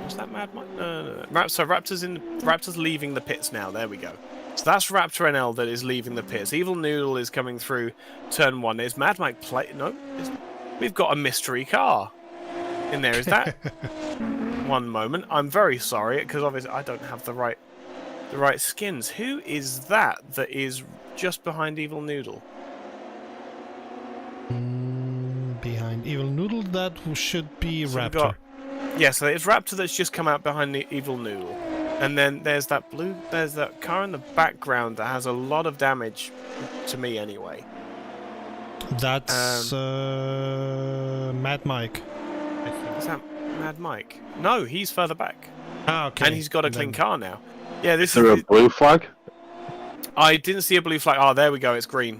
Was that Mad Mike? No. So Raptor's leaving the pits now. There we go. So that's Raptor NL that is leaving the pits. Evil Noodle is coming through turn 1. Is Mad Mike play? No. We've got a mystery car in there. Is that? One moment. I'm very sorry because obviously I don't have the right skins. Who is that is just behind Evil Noodle? Behind Evil Noodle, that should be Raptor. So it's Raptor that's just come out behind the Evil Noodle. And then there's that car in the background that has a lot of damage, to me anyway. That's Mad Mike, I think. Is that Mad Mike? No, he's further back. Ah, okay. And he's got a clean car now. Yeah, this is there a blue flag? I didn't see a blue flag. Oh, there we go. It's green.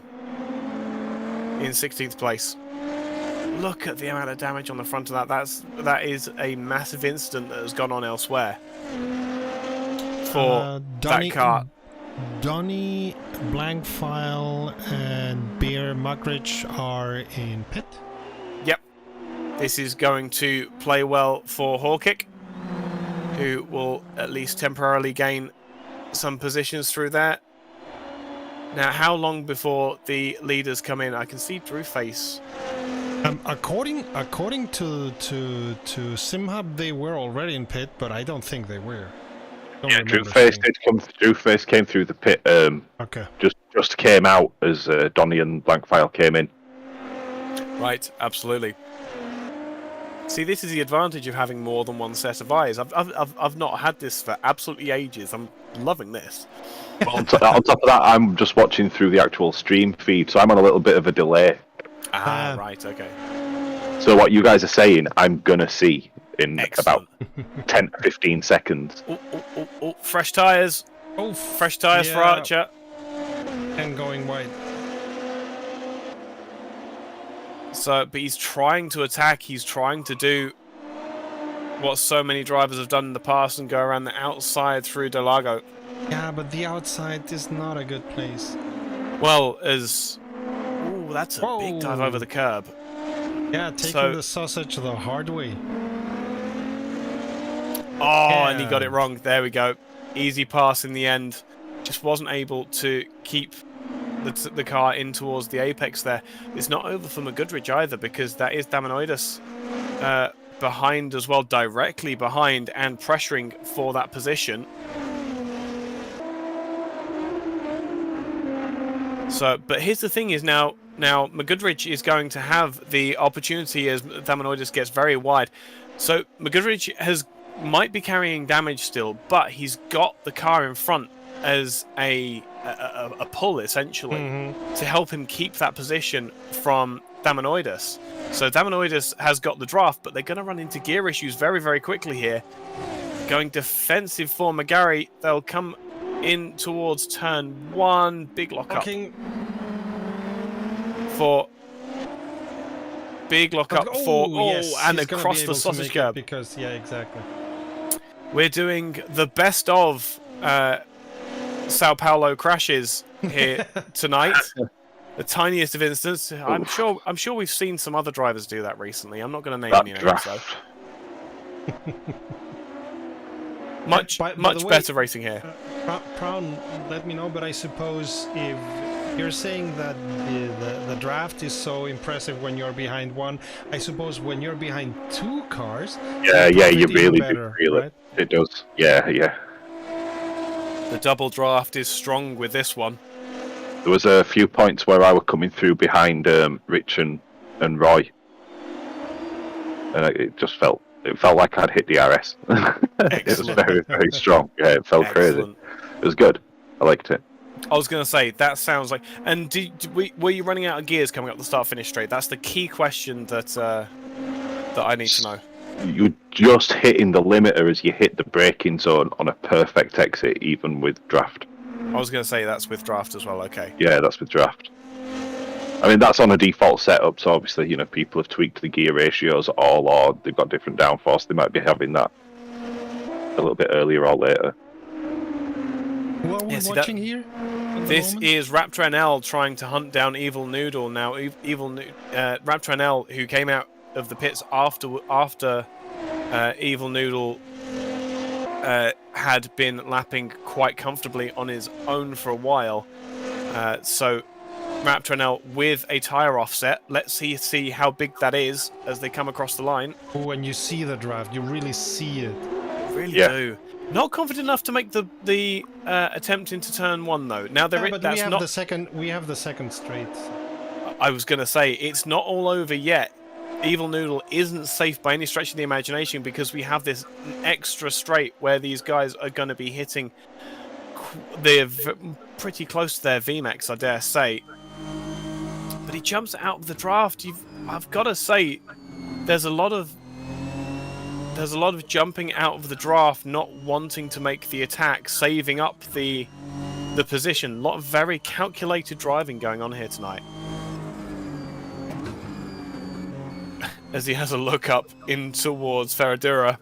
In 16th place. Look at the amount of damage on the front of that. That is a massive incident that has gone on elsewhere for that car. Donny, Blankfile, and Bear Mugridge are in pit. Yep. This is going to play well for Hawkick, who will at least temporarily gain some positions through there. Now, how long before the leaders come in? I can see Drewface. According to SimHub, they were already in pit, but I don't think they were. Drewface came through the pit. Okay. Just came out as Donny and Blankfile came in. Right, absolutely. See, this is the advantage of having more than one set of eyes. I've not had this for absolutely ages. I'm loving this. Well, on top of that, I'm just watching through the actual stream feed, so I'm on a little bit of a delay. Right, okay. So what you guys are saying, I'm gonna see in Excellent. about 10 to 15 seconds. Oh, fresh tyres. Oh, fresh tyres for Archer. And going wide. So, but he's trying to attack. He's trying to do what so many drivers have done in the past and go around the outside through Interlagos. Yeah, but the outside is not a good place. Well, ooh, that's a big dive over the curb. Yeah, taking the sausage the hard way. And he got it wrong. There we go. Easy pass in the end. Just wasn't able to keep the car in towards the apex there. It's not over for McGoodrich either, because that is Damanoidis behind as well, directly behind and pressuring for that position. So, but here's the thing is now McGoodrich is going to have the opportunity as Damanoidis gets very wide. So McGoodrich might be carrying damage still, but he's got the car in front as a pull, essentially, to help him keep that position from Damanoidus. So Damanoidus has got the draft, but they're going to run into gear issues very, very quickly here. Going defensive for Magari, they'll come in towards turn 1. Big lock up for... Big lock up for... yes, and across the sausage curb. Because, yeah, exactly. We're doing the best of Sao Paulo crashes here tonight. The tiniest of instances. I'm sure we've seen some other drivers do that recently. I'm not going to name any names though. much better racing here. Brown, let me know. But I suppose if you're saying that the draft is so impressive when you're behind one, I suppose when you're behind 2 cars, you really do feel it. It does. Yeah. The double draft is strong with this one. There was a few points where I was coming through behind Rich and Roy, and it felt like I'd hit the RS. It was very, very strong. Yeah, it felt crazy. It was good. I liked it. I was going to say, that sounds like... And were you running out of gears coming up the start-finish straight? That's the key question that I need to know. You're just hitting the limiter as you hit the braking zone on a perfect exit, even with draft. I was going to say that's with draft as well, okay. Yeah, that's with draft. I mean, that's on a default setup, so obviously, people have tweaked the gear ratios or they've got different downforce. They might be having that a little bit earlier or later. Who are we watching here? This is Raptor NL trying to hunt down Evil Noodle. Now, Raptor NL, who came out of the pits after Evil Noodle had been lapping quite comfortably on his own for a while. So Raptor NL with a tyre offset. Let's see how big that is as they come across the line. When you see the draft, you really see it. Really do. Not confident enough to make the attempt into turn 1 though. Now we have the second straight. I was going to say it's not all over yet. Evil Noodle isn't safe by any stretch of the imagination because we have this extra straight where these guys are going to be hitting pretty close to their VMAX, I dare say. But he jumps out of the draft. I've got to say, there's a lot of jumping out of the draft, not wanting to make the attack, saving up the position. A lot of very calculated driving going on here tonight. As he has a look up in towards Ferradura.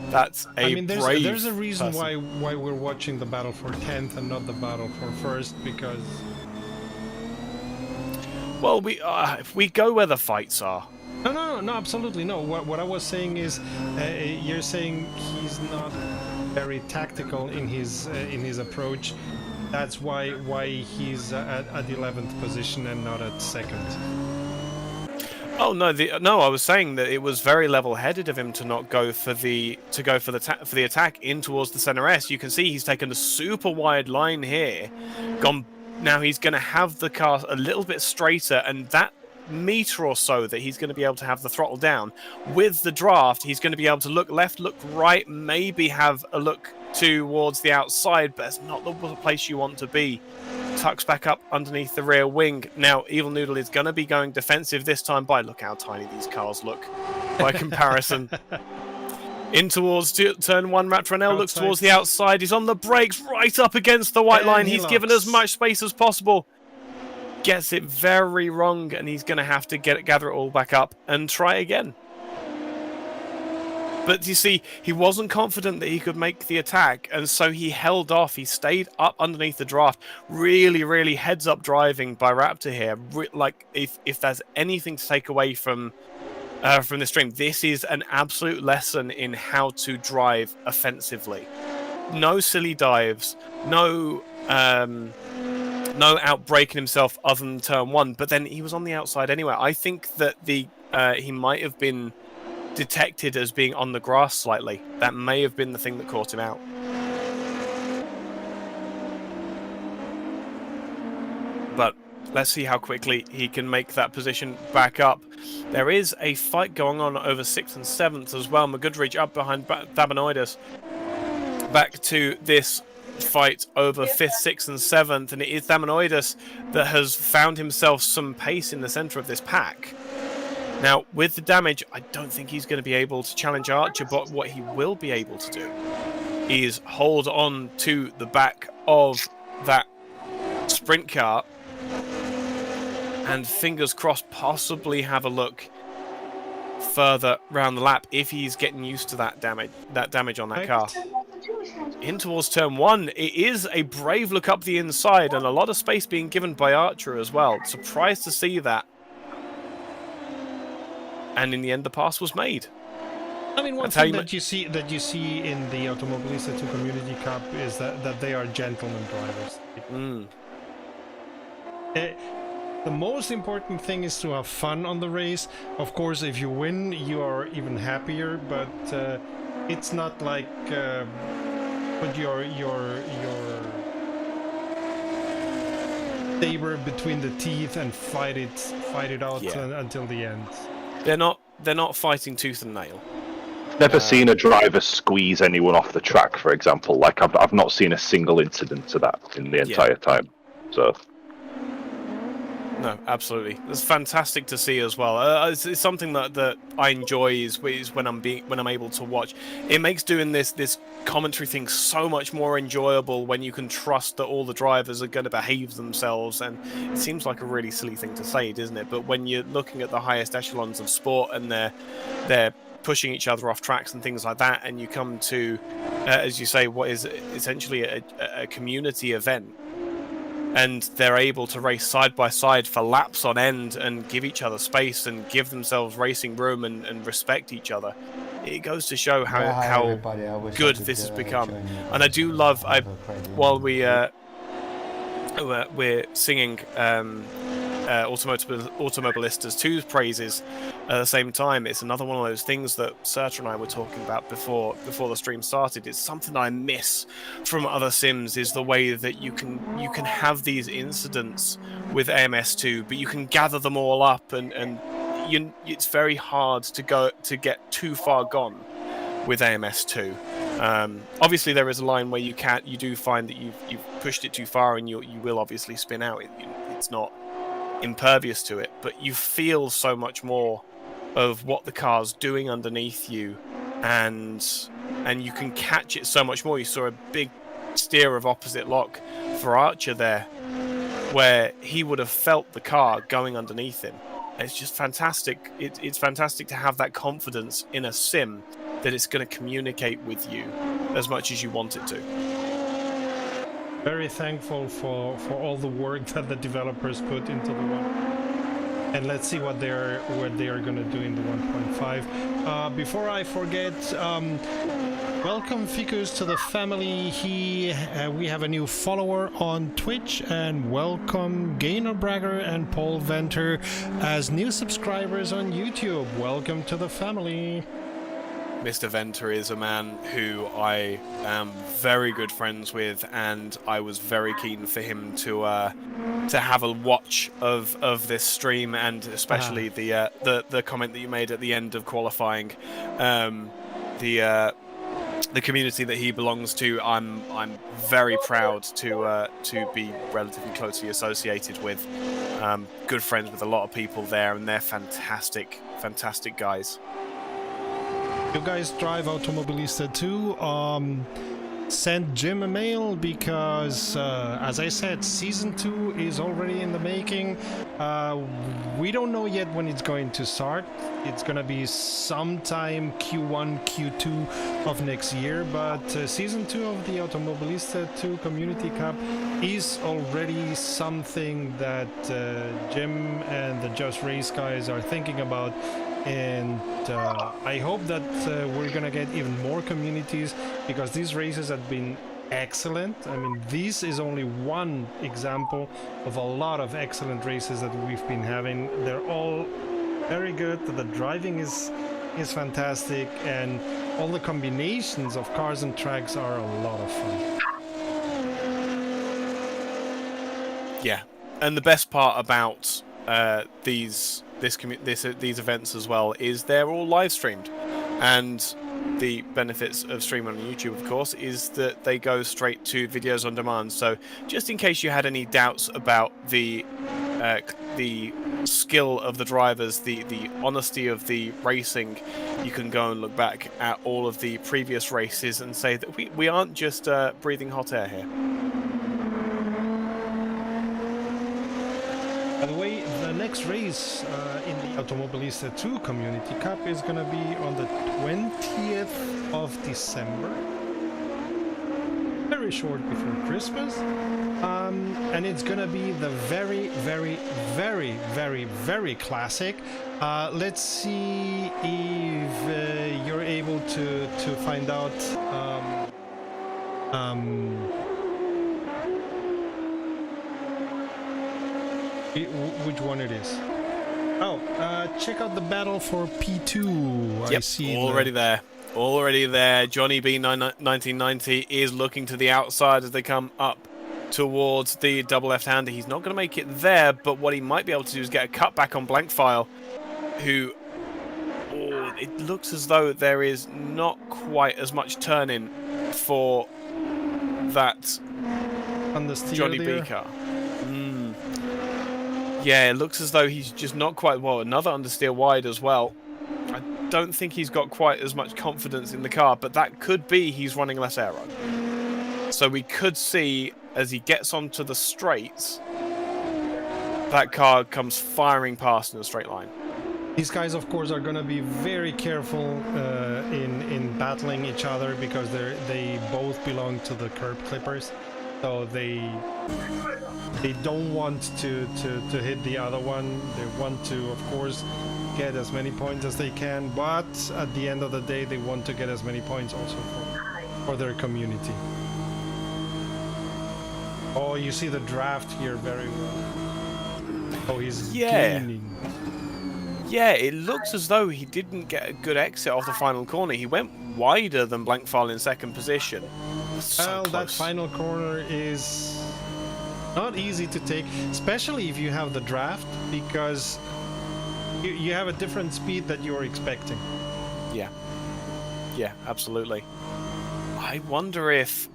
That's there's a reason why we're watching the battle for 10th and not the battle for 1st, because... Well, we go where the fights are. No, absolutely no. What I was saying is, you're saying he's not very tactical in his approach. That's why he's at 11th position and not at 2nd. Oh no! I was saying that it was very level-headed of him to not go for the attack in towards the center S. You can see he's taken a super wide line here. Now he's going to have the car a little bit straighter, and that meter or so that he's going to be able to have the throttle down. With the draft, he's going to be able to look left, look right, maybe have a look towards the outside, but it's not the place you want to be. Tucks back up underneath the rear wing. Now, Evil Noodle is going to be going defensive this time by... Look how tiny these cars look by comparison. In towards turn 1, Raptor looks towards the outside. He's on the brakes right up against the white line. He's given as much space as possible. Gets it very wrong, and he's going to have to gather it all back up and try again. But you see, he wasn't confident that he could make the attack, and so he held off. He stayed up underneath the draft. Really, really heads-up driving by Raptor here. Like, if there's anything to take away from this stream, this is an absolute lesson in how to drive offensively. No silly dives, no outbraking himself other than turn 1. But then he was on the outside anyway. I think that he might have been detected as being on the grass slightly. That may have been the thing that caught him out. But let's see how quickly he can make that position back up. There is a fight going on over 6th and 7th as well. Magudridge up behind Dabanoidis. Back to this fight over 5th, 6th, and 7th, and it is Thamanoidus that has found himself some pace in the centre of this pack. Now, with the damage, I don't think he's going to be able to challenge Archer, but what he will be able to do is hold on to the back of that sprint car and, fingers crossed, possibly have a look further round the lap if he's getting used to that damage on that car. In towards turn 1, it is a brave look up the inside and a lot of space being given by Archer as well. Surprised to see that. And in the end, the pass was made. I mean, one thing that you see in the Automobilista 2 Community Cup is that they are gentlemen drivers. The most important thing is to have fun on the race. Of course, if you win, you are even happier. But it's not like put your saber between the teeth and fight it out until the end. They're not fighting tooth and nail. Never seen a driver squeeze anyone off the track, for example. Like I've not seen a single incident to that in the entire time. So. No, absolutely. It's fantastic to see as well. It's something that I enjoy is when I'm able to watch. It makes doing this commentary thing so much more enjoyable when you can trust that all the drivers are going to behave themselves. And it seems like a really silly thing to say, doesn't it? But when you're looking at the highest echelons of sport and they're pushing each other off tracks and things like that, and you come to, as you say, what is essentially a community event. And they're able to race side by side for laps on end and give each other space and give themselves racing room and respect each other. It goes to show how good this has become. And I do love, while we're singing Automobilistas 2's praises at the same time, it's another one of those things that Serta and I were talking about before the stream started. It's something I miss from other sims, is the way that you can have these incidents with AMS2, but you can gather them all up and it's very hard to get too far gone with AMS2. Obviously there is a line where you do find that you've pushed it too far and you will obviously spin out. It's not impervious to it, but you feel so much more of what the car's doing underneath you, and you can catch it so much more. You saw a big steer of opposite lock for Archer there, where he would have felt the car going underneath him. And it's just fantastic. It's fantastic to have that confidence in a sim that it's going to communicate with you as much as you want it to. Very thankful for all the work that the developers put into the one, and let's see what they are going to do in the 1.5. Before I forget, welcome Ficus to the family. We have a new follower on Twitch, and welcome Gaynor Bragger and Paul Venter as new subscribers on YouTube. Welcome to the family. Mr. Venter is a man who I am very good friends with, and I was very keen for him to have a watch of this stream, and especially the comment that you made at the end of qualifying, the community that he belongs to. I'm very proud to be relatively closely associated with. Good friends with a lot of people there, and they're fantastic guys. You guys drive Automobilista 2, send Jim a mail, because as I said, season 2 is already in the making. We don't know yet when it's going to start. It's gonna be sometime Q1, Q2 of next year, but season 2 of the Automobilista 2 Community Cup is already something that Jim and the Just Race guys are thinking about. And I hope that we're gonna get even more communities, because these races have been excellent. I mean, this is only one example of a lot of excellent races that we've been having. They're all very good. The driving is fantastic, and all the combinations of cars and tracks are a lot of fun. Yeah, and the best part about these events as well is they're all live streamed, and the benefits of streaming on YouTube, of course, is that they go straight to videos on demand. So just in case you had any doubts about the skill of the drivers, the honesty of the racing, you can go and look back at all of the previous races and say that we aren't just breathing hot air here. By the way, the next race in the Automobilista 2 Community Cup is going to be on the 20th of December. Very short before Christmas. And it's going to be the very, very, very, very, very classic. Let's see if you're able to find out which one it is. Oh, check out the battle for P2. Yep, I see already there. Already there. Johnny B 1990 is looking to the outside as they come up towards the double left-hander. He's not going to make it there, but what he might be able to do is get a cut back on Blankfile, who... Oh, it looks as though there is not quite as much turn-in for that Johnny B car. Yeah, it looks as though he's just not quite... Well, another understeer wide as well. I don't think he's got quite as much confidence in the car, but that could be he's running less aero. So we could see, as he gets onto the straights, that car comes firing past in a straight line. These guys, of course, are going to be very careful in battling each other because they both belong to the curb clippers. So they don't want to hit the other one. They want to, of course, get as many points as they can, but at the end of the day, they want to get as many points also for their community. Oh, you see the draft here very well. Oh, he's gaining. Yeah, it looks as though he didn't get a good exit off the final corner. He went wider than Blankfile in second position. Well, that final corner is not easy to take, especially if you have the draft, because you have a different speed that you're expecting. Yeah, absolutely. I wonder if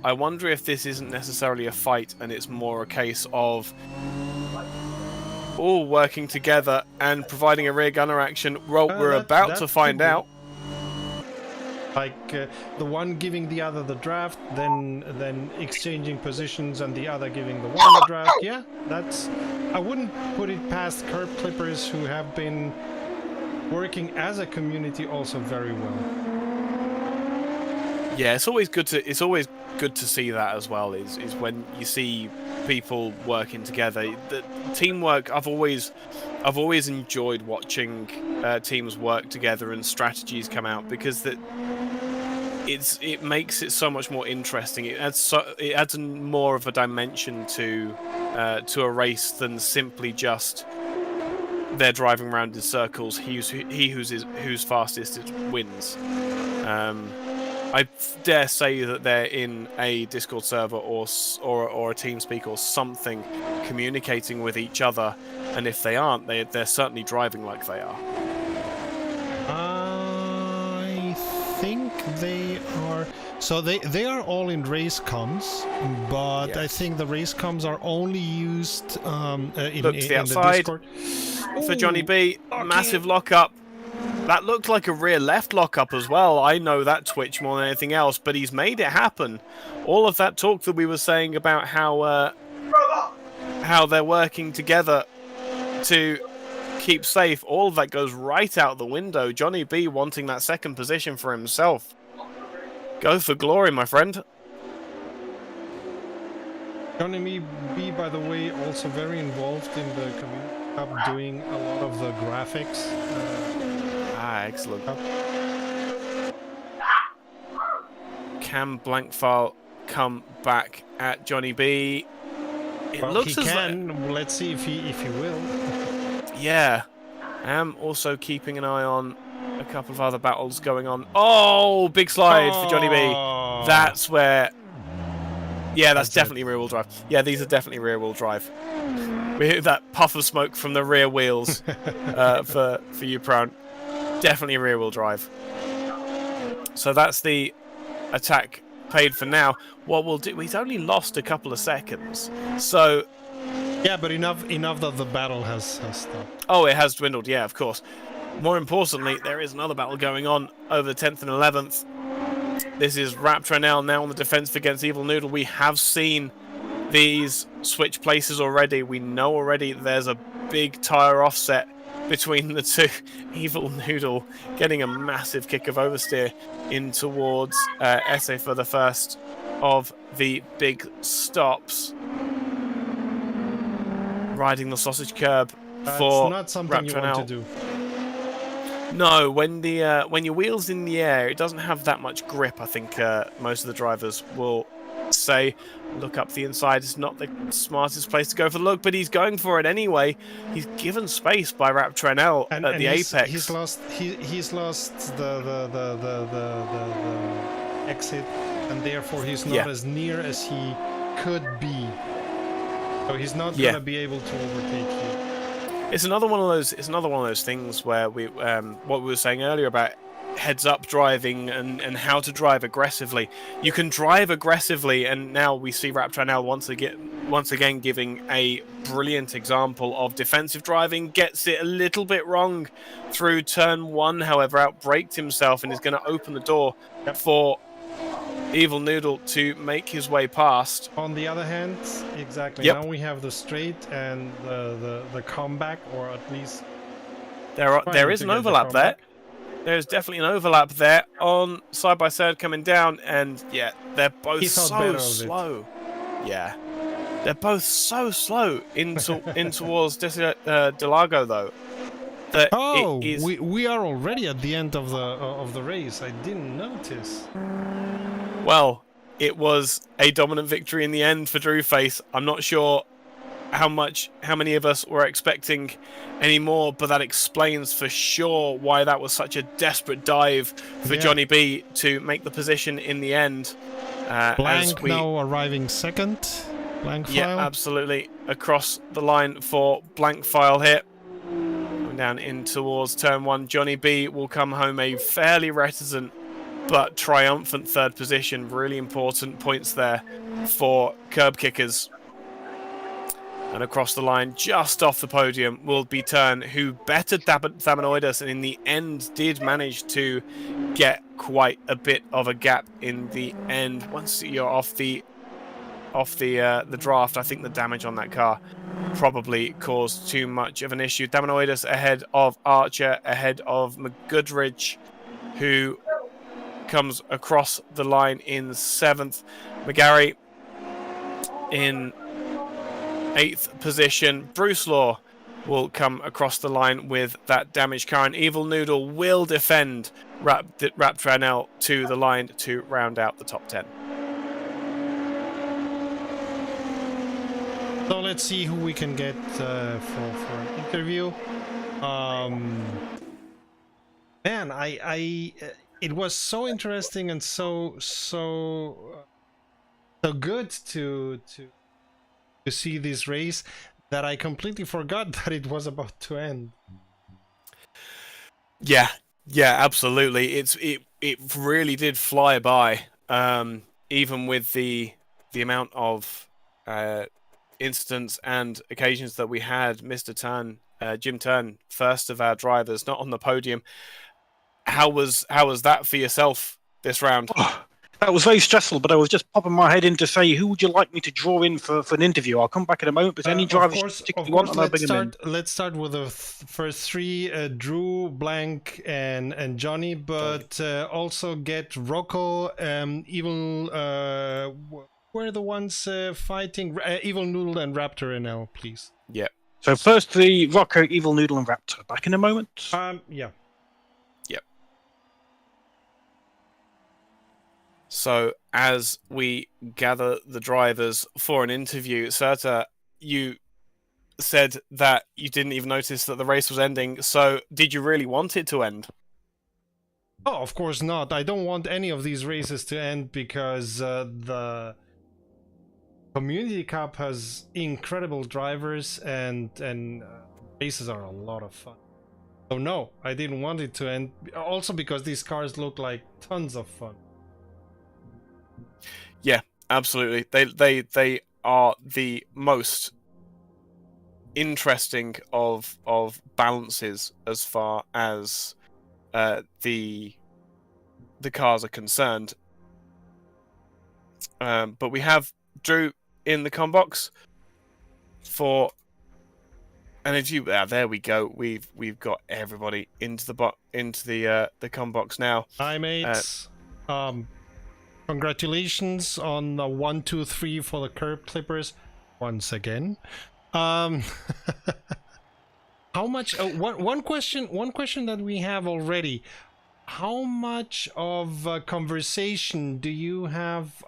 this isn't necessarily a fight and it's more a case of all working together and providing a rear gunner action. Well, we're about to find out. Like the one giving the other the draft, then exchanging positions, and the other giving the one the draft. Yeah, that's. I wouldn't put it past curb clippers who have been working as a community also very well. Yeah, it's always good to see that as well. Is when you see people working together. The teamwork. I've always enjoyed watching teams work together and strategies come out, because it makes it so much more interesting. It adds more of a dimension to a race than simply just they're driving around in circles. Who's fastest wins. I dare say that they're in a Discord server or a TeamSpeak or something, communicating with each other, and if they aren't, they're certainly driving like they are. I think they are. So they are all in race comms, but yes. I think the race comms are only used in the outside the Discord. For Johnny B, okay. Massive lockup. That looked like a rear left lockup as well. I know that twitch more than anything else, but he's made it happen. All of that talk that we were saying about how they're working together to keep safe, all of that goes right out the window. Johnny B wanting that second position for himself. Go for glory, my friend. Johnny B, by the way, also very involved in the community cup, doing a lot of the graphics. Excellent. Can Blankfile come back at Johnny B? Well, looks he can. Let's see if he will. Yeah. I am also keeping an eye on a couple of other battles going on. Oh, big slide for Johnny B. That's where... Yeah, that's definitely rear-wheel drive. Yeah, these are definitely rear-wheel drive. We hear that puff of smoke from the rear wheels for you, Proud. Definitely rear-wheel drive. So that's the attack paid for now. What we'll do, he's only lost a couple of seconds. So yeah, but enough that the battle has stopped. Oh, it has dwindled, yeah, of course. More importantly, there is another battle going on over the 10th and 11th. This is Raptranel now on the defensive against Evil Noodle. We have seen these switch places already. We know already there's a big tyre offset between the two. Evil Noodle getting a massive kick of oversteer in towards Esse for the first of the big stops. Riding the sausage curb for That's not something you want to do. No, when your wheel's in the air, it doesn't have that much grip. I think most of the drivers will say, look up the inside. It's not the smartest place to go for the look, but he's going for it anyway. He's given space by Raptranel at the apex. He's lost the exit, and therefore he's not as near as he could be. So he's not going to be able to overtake you. It's another one of those things where we what we were saying earlier about heads-up driving and how to drive aggressively. You can drive aggressively, and now we see Raptranel once again giving a brilliant example of defensive driving. Gets it a little bit wrong through turn 1, however, outbraked himself and is going to open the door for Evil Noodle to make his way past. On the other hand, exactly. Now we have the straight and the comeback, or at least there is an overlap there. There's definitely an overlap there on side by side coming down, and yeah, they're both so slow. Yeah, they're both so slow in towards Delago though. We are already at the end of the race. I didn't notice. Well, it was a dominant victory in the end for Drewface. I'm not sure how many of us were expecting any more, but that explains for sure why that was such a desperate dive for Johnny B to make the position in the end. Blank now arriving second. Blank file. Yeah, absolutely. Across the line for Blank file here. Going down in towards turn 1. Johnny B will come home a fairly reticent but triumphant third position. Really important points there for curb kickers. And across the line, just off the podium, will be Turn, who bettered Thamanoidus and in the end did manage to get quite a bit of a gap in the end. Once you're off the draft, I think the damage on that car probably caused too much of an issue. Thamanoidus ahead of Archer, ahead of McGoodridge, who comes across the line in 7th. McGarry in 8th position. Bruce Law will come across the line with that damaged car, and Evil Noodle will defend Raptranel to the line to round out the top 10. So let's see who we can get for an interview. Man, it was so interesting and so good to see this race that I completely forgot that it was about to end. Yeah, absolutely. It really did fly by. Even with the amount of incidents and occasions that we had. Mr. Turn, Jim Turn, first of our drivers, not on the podium. How was that for yourself this round? Oh, that was very stressful, but I was just popping my head in to say, who would you like me to draw in for an interview? I'll come back in a moment, but any drivers you want, and I'll bring them in. Let's start with the first three, Drew, Blank, and Johnny, but also get Rocco, Evil, who are the ones fighting? Evil Noodle and Raptor NL, please. Yeah. So first the Rocco, Evil Noodle, and Raptor. Back in a moment. Yeah. So as we gather the drivers for an interview, Serta, you said that you didn't even notice that the race was ending. So did you really want it to end? Oh, of course not. I don't want any of these races to end because the Community Cup has incredible drivers and races are a lot of fun. So no, I didn't want it to end. Also because these cars look like tons of fun. Yeah, absolutely. They are the most interesting of balances as far as the cars are concerned. But we have Drew in the combox for. And if you there we go. We've got everybody into the combox now. Hi mates. Congratulations on the 1, 2, 3 for the curb clippers once again. How much? One question that we have already. How much of a conversation do you have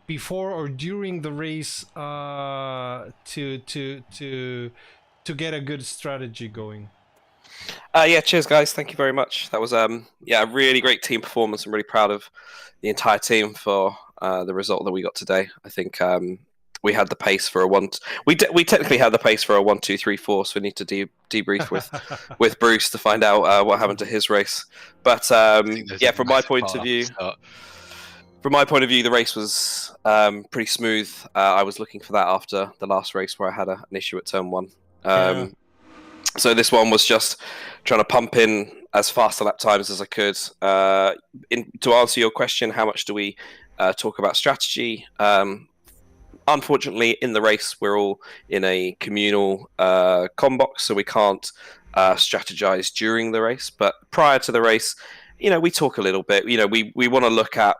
before or during the race to get a good strategy going? Yeah, cheers guys. Thank you very much. That was a really great team performance. I'm really proud of the entire team for the result that we got today. I think we had the pace for a one. We technically had the pace for a 1, 2, 3, 4. So we need to debrief with Bruce to find out what happened to his race. But from my point of view, the race was pretty smooth. I was looking for that after the last race where I had an issue at turn 1. So this one was just trying to pump in as fast a lap times as I could. To answer your question, how much do we talk about strategy? Unfortunately, in the race, we're all in a communal combox, so we can't strategize during the race. But prior to the race, we talk a little bit. We want to look at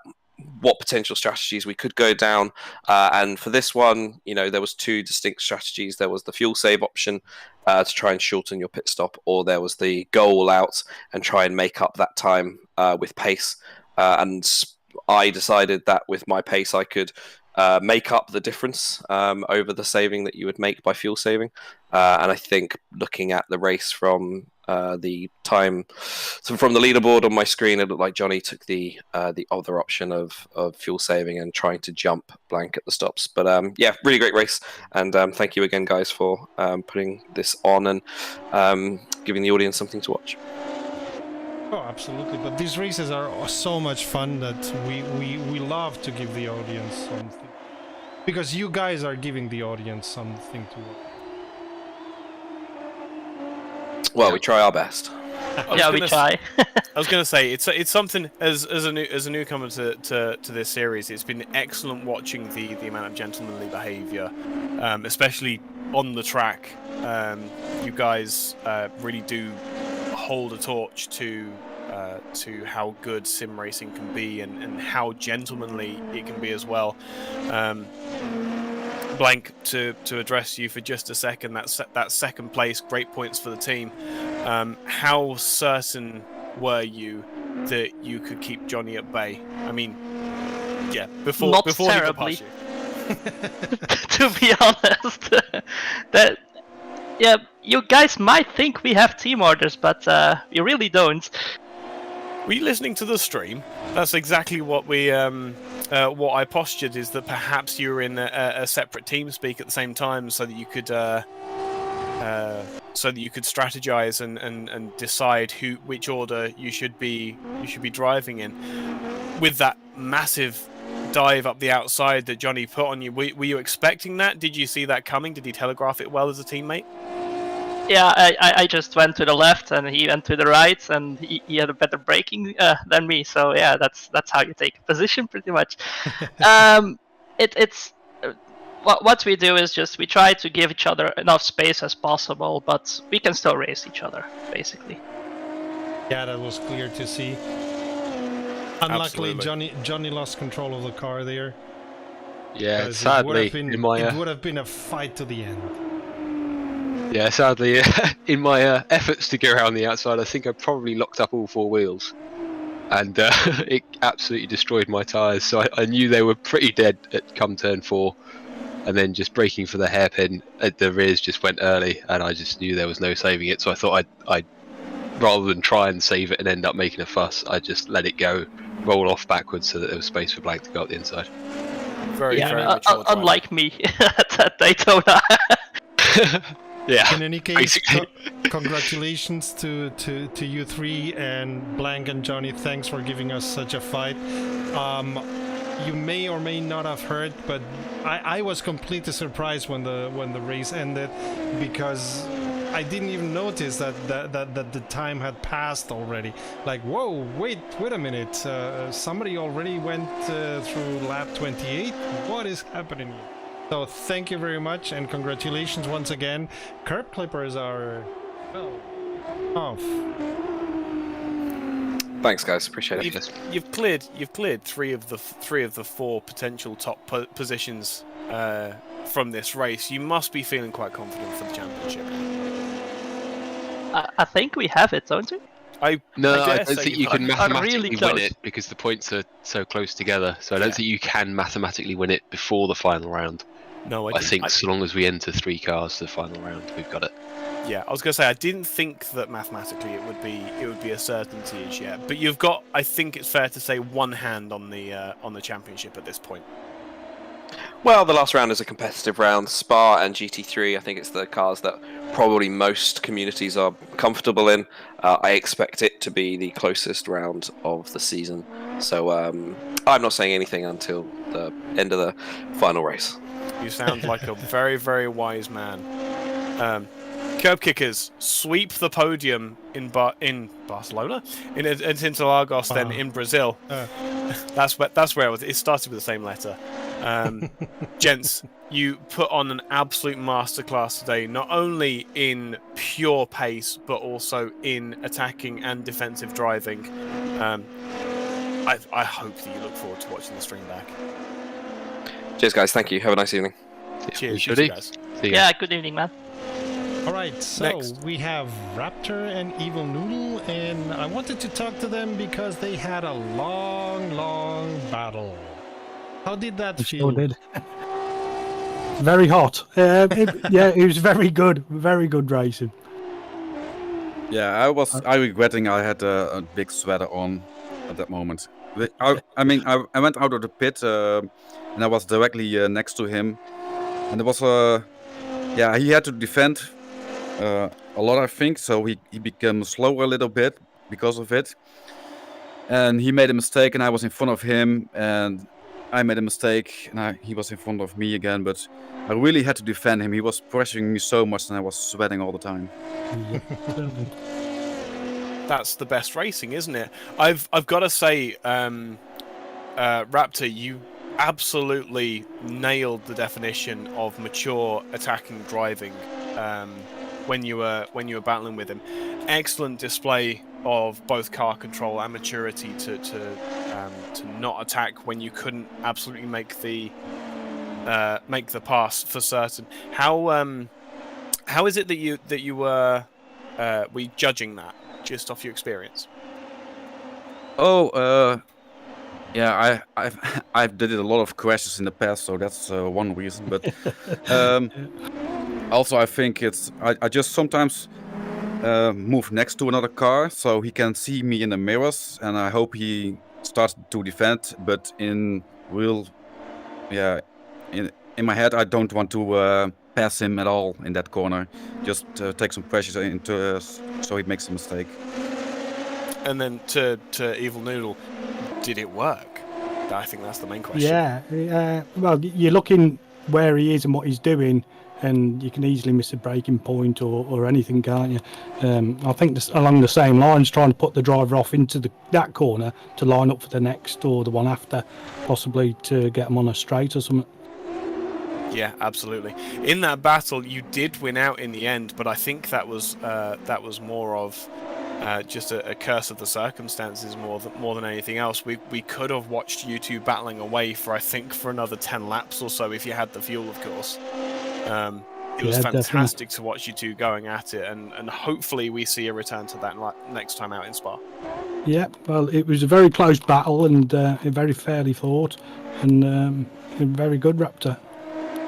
what potential strategies we could go down. And for this one, there was 2 distinct strategies. There was the fuel save option to try and shorten your pit stop, or there was the go all out and try and make up that time with pace. And I decided that with my pace, I could make up the difference over the saving that you would make by fuel saving. And I think looking at the race from the time, so from the leaderboard on my screen, it looked like Johnny took the other option of fuel saving and trying to jump blank at the stops. But really great race, and thank you again, guys, for putting this on and giving the audience something to watch. Oh, absolutely. But these races are so much fun that we love to give the audience something. Because you guys are giving the audience something to watch. Well, we try our best. Yeah, we try. I was going to say it's something as a newcomer to this series. It's been excellent watching the amount of gentlemanly behaviour, especially on the track. You guys really do hold a torch to how good sim racing can be and how gentlemanly it can be as well. Blank, to address you for just a second, that second place, great points for the team. How certain were you that you could keep Johnny at bay? I mean, yeah, before terribly. he could pass To you. be honest, you guys might think we have team orders, but we really don't. Were you listening to the stream? That's exactly what what I postured, is that perhaps you were in a separate team speak at the same time, so that you could strategize and decide which order you should be driving in. With that massive dive up the outside that Johnny put on you, were you expecting that? Did you see that coming? Did he telegraph it well as a teammate? Yeah, I just went to the left and he went to the right, and he had a better braking than me. So yeah, that's how you take a position, pretty much. What we do is just we try to give each other enough space as possible, but we can still race each other, basically. Yeah, that was clear to see. Unluckily, Johnny lost control of the car there. Yeah, sadly, it would have been a fight to the end. Yeah, sadly, in my efforts to get around the outside, I think I probably locked up all 4 wheels, and it absolutely destroyed my tyres. So I knew they were pretty dead at come turn 4, and then just braking for the hairpin at the rears just went early, and I just knew there was no saving it. So I thought I'd rather than try and save it and end up making a fuss, I just let it go, roll off backwards so that there was space for Blank to go up the inside. Very mature. Unlike me at Daytona. Yeah. In any case, basically. congratulations to you three, and Blank and Johnny. Thanks for giving us such a fight. You may or may not have heard, but I was completely surprised when the race ended, because I didn't even notice that the time had passed already. Like, whoa, wait a minute, somebody already went through lap 28. What is happening here? So thank you very much, and congratulations once again. Curb clippers are off. Thanks, guys. Appreciate it. You've cleared three of the four potential top positions from this race. You must be feeling quite confident for the championship. I think we have it, don't we? I don't think you can mathematically really win it because the points are so close together. So I don't think you can mathematically win it before the final round. No, I think so long as we enter 3 cars to the final round, we've got it. Yeah, I was going to say, I didn't think that mathematically it would be a certainty as yet. But you've got, I think it's fair to say, one hand on the championship at this point. Well, the last round is a competitive round. Spa and GT3, I think it's the cars that probably most communities are comfortable in. I expect it to be the closest round of the season. So I'm not saying anything until the end of the final race. You sound like a very, very wise man. Curb kickers sweep the podium in Barcelona, in Interlagos, then in Brazil. That's where it was. It started with the same letter. Gents, you put on an absolute masterclass today, not only in pure pace, but also in attacking and defensive driving. I hope that you look forward to watching the stream back. Cheers, guys. Thank you. Have a nice evening. Cheers, guys. Yeah, good evening, man. Alright, so we have Raptor and Evil Noodle, and I wanted to talk to them because they had a long battle. How did that feel? Sure did. Very hot. It was very good racing. Yeah, I regretting I had a big sweater on at that moment. I went out of the pit and I was directly next to him, and there was he had to defend a lot, I think, so he became slower a little bit because of it, and he made a mistake and I was in front of him, and I made a mistake and he was in front of me again, but I really had to defend him. He was pressuring me so much and I was sweating all the time. That's the best racing, isn't it? I've got to say, Raptor, you absolutely nailed the definition of mature attacking driving when you were battling with him. Excellent display of both car control and maturity to not attack when you couldn't absolutely make the pass for certain. How is it that you were judging that just off your experience? Yeah, I've did a lot of crashes in the past, so that's one reason. But also I think I just sometimes move next to another car so he can see me in the mirrors, and I hope he starts to defend. But in my head, I don't want to pass him at all in that corner. Just take some pressure into so he makes a mistake. And then to Evil Noodle, did it work? I think that's the main question. Yeah, well, you're looking where he is and what he's doing, and you can easily miss a braking point or anything, can't you? I think along the same lines, trying to put the driver off into that corner to line up for the next or the one after, possibly to get them on a straight or something. Yeah, absolutely. In that battle, you did win out in the end, but I think that was more of just a curse of the circumstances more than anything else. We could have watched you two battling away for another 10 laps or so if you had the fuel, of course. It was fantastic to watch you two going at it, and hopefully we see a return to that next time out in Spa. Yeah, well, it was a very close battle and very fairly fought, and very good, Raptor.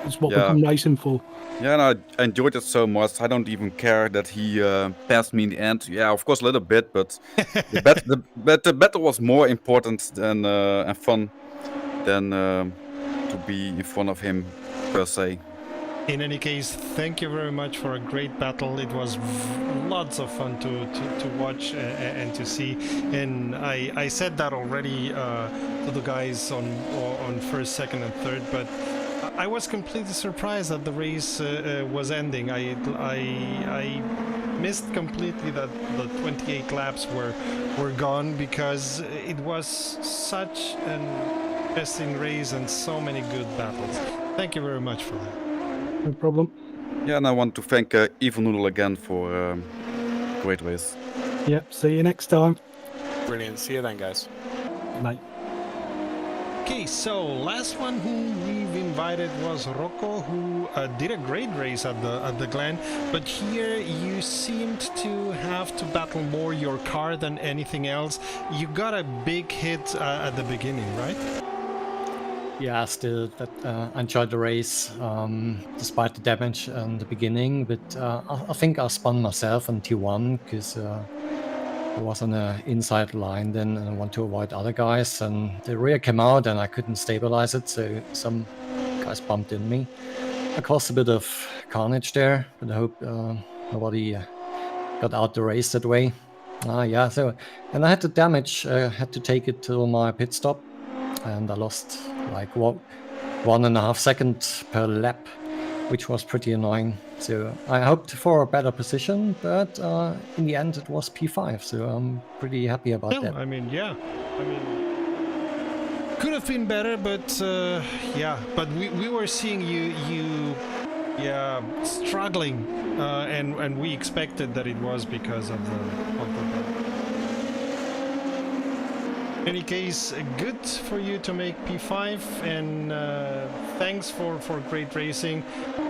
It's what we come racing for. Yeah, and I enjoyed it so much. I don't even care that he passed me in the end. Yeah, of course, a little bit, but the battle was more important than and fun than to be in front of him per se. In any case, thank you very much for a great battle. It was lots of fun to watch and to see. And I said that already to the guys on first, second, and third, but I was completely surprised that the race was ending. I missed completely that the 28 laps were gone, because it was such an interesting race and so many good battles. Thank you very much for that. No problem. Yeah, and I want to thank Evil Noodle again for great race. Yep, see you next time. Brilliant. See you then, guys. Bye. Okay, so last one who we've invited was Rocco, who did a great race at the Glen, but here you seemed to have to battle more your car than anything else. You got a big hit at the beginning, right? Yeah, still that I enjoyed the race despite the damage in the beginning, but I think I spun myself on T1 because I was on the inside line then, and I want to avoid other guys, and the rear came out and I couldn't stabilize it, so some guys bumped in me. I caused a bit of carnage there, but I hope nobody got out the race that way. Yeah, so, and I had the damage, had to take it to my pit stop, and I lost like 1.5 seconds per lap, which was pretty annoying. So I hoped for a better position, but in the end it was P5, so I'm pretty happy about that. I mean, yeah. I mean, could have been better, but yeah. But we were seeing you struggling, and we expected that it was because of the In any case, good for you to make P5, and thanks for great racing.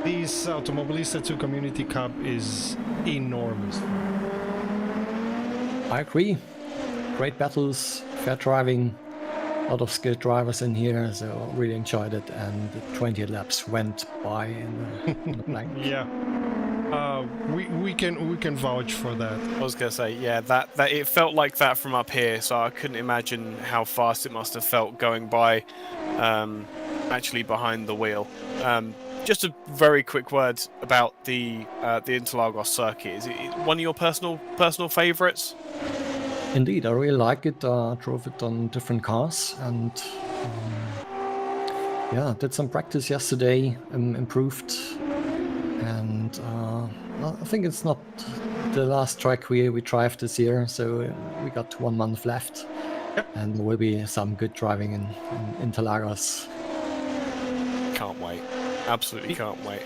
This Automobilista 2 Community Cup is enormous. I agree. Great battles, fair driving, a lot of skilled drivers in here, so really enjoyed it, and the 20 laps went by in the blank. Yeah. We can vouch for that. I was gonna say, yeah, that it felt like that from up here, so I couldn't imagine how fast it must have felt going by, actually behind the wheel. Just a very quick word about the Interlagos circuit. Is it one of your personal favourites? Indeed, I really like it. I drove it on different cars, and yeah, did some practice yesterday, improved, and I think it's not the last track we drive this year, so we got 1 month left, and there will be some good driving in Interlagos. Can't wait. Absolutely can't wait.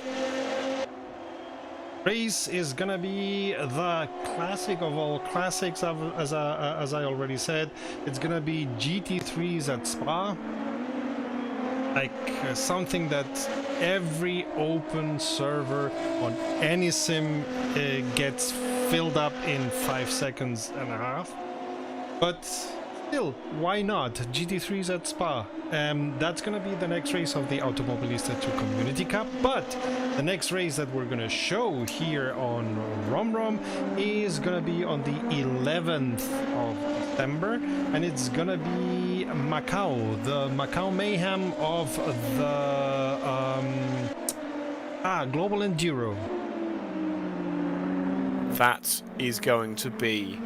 Race is gonna be the classic of all classics, as I already said. It's gonna be GT3s at Spa. Like something that every open server on any sim gets filled up in 5.5 seconds. But still, why not? GT3s at Spa. That's gonna be the next race of the Automobilista 2 Community Cup, but the next race that we're gonna show here on RomRom is gonna be on the 11th of December, and it's gonna be Macau, the Macau Mayhem of the Global Enduro. That is going to be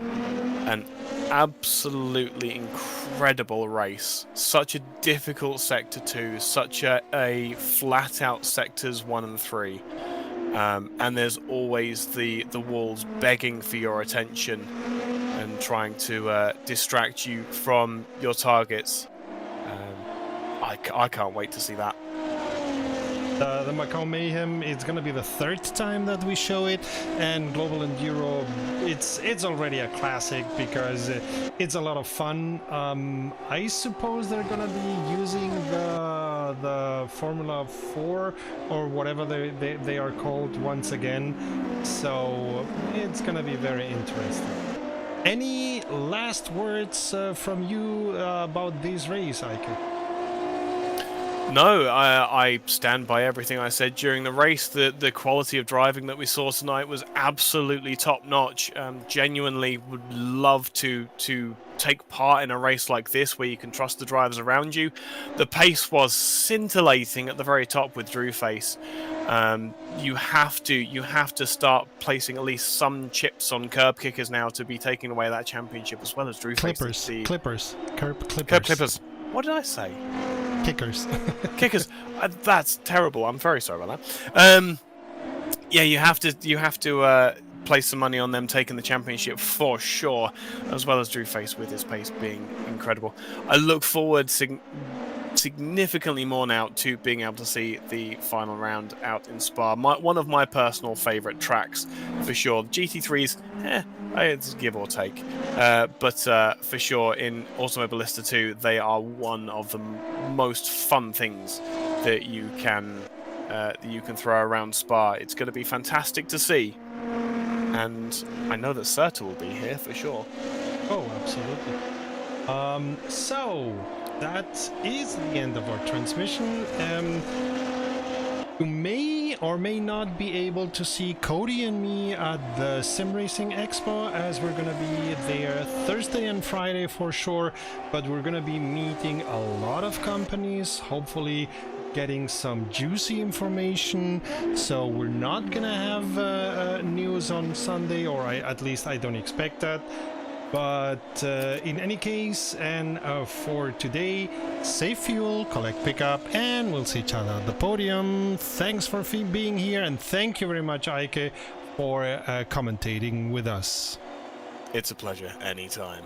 an absolutely incredible race. Such a difficult sector 2, such a flat out sectors 1 and 3, and there's always the walls begging for your attention and trying to distract you from your targets. I can't wait to see that. The Macau Mayhem, it's gonna be the 3rd time that we show it, and Global Enduro, it's already a classic because it's a lot of fun. I suppose they're gonna be using the Formula 4 or whatever they are called once again, so it's gonna be very interesting. Any last words from you about this race, Eike? No, I stand by everything I said during the race. The quality of driving that we saw tonight was absolutely top notch. Genuinely would love to take part in a race like this where you can trust the drivers around you. The pace was scintillating at the very top with Drewface. You have to start placing at least some chips on curb kickers now to be taking away that championship, as well as Drew Clippers. Curb clippers. What did I say? Kickers. Kickers. That's terrible. I'm very sorry about that. Yeah, you have to place some money on them taking the championship for sure, as well as Drew Face with his pace being incredible. I look forward significantly more now to being able to see the final round out in Spa. One of my personal favourite tracks for sure. GT3s, it's give or take, but for sure in Automobilista 2, they are one of the most fun things that you can throw around Spa. It's going to be fantastic to see, and I know that Serta will be here for sure. Oh, absolutely. So that is the end of our transmission. You may or may not be able to see Cody and me at the Sim Racing Expo, as we're going to be there Thursday and Friday for sure, but we're going to be meeting a lot of companies, hopefully getting some juicy information. So we're not going to have news on Sunday, or at least I don't expect that. But in any case, and for today, save fuel, collect pickup, and we'll see each other at the podium. Thanks for being here, and thank you very much, Eike, for commentating with us. It's a pleasure, anytime.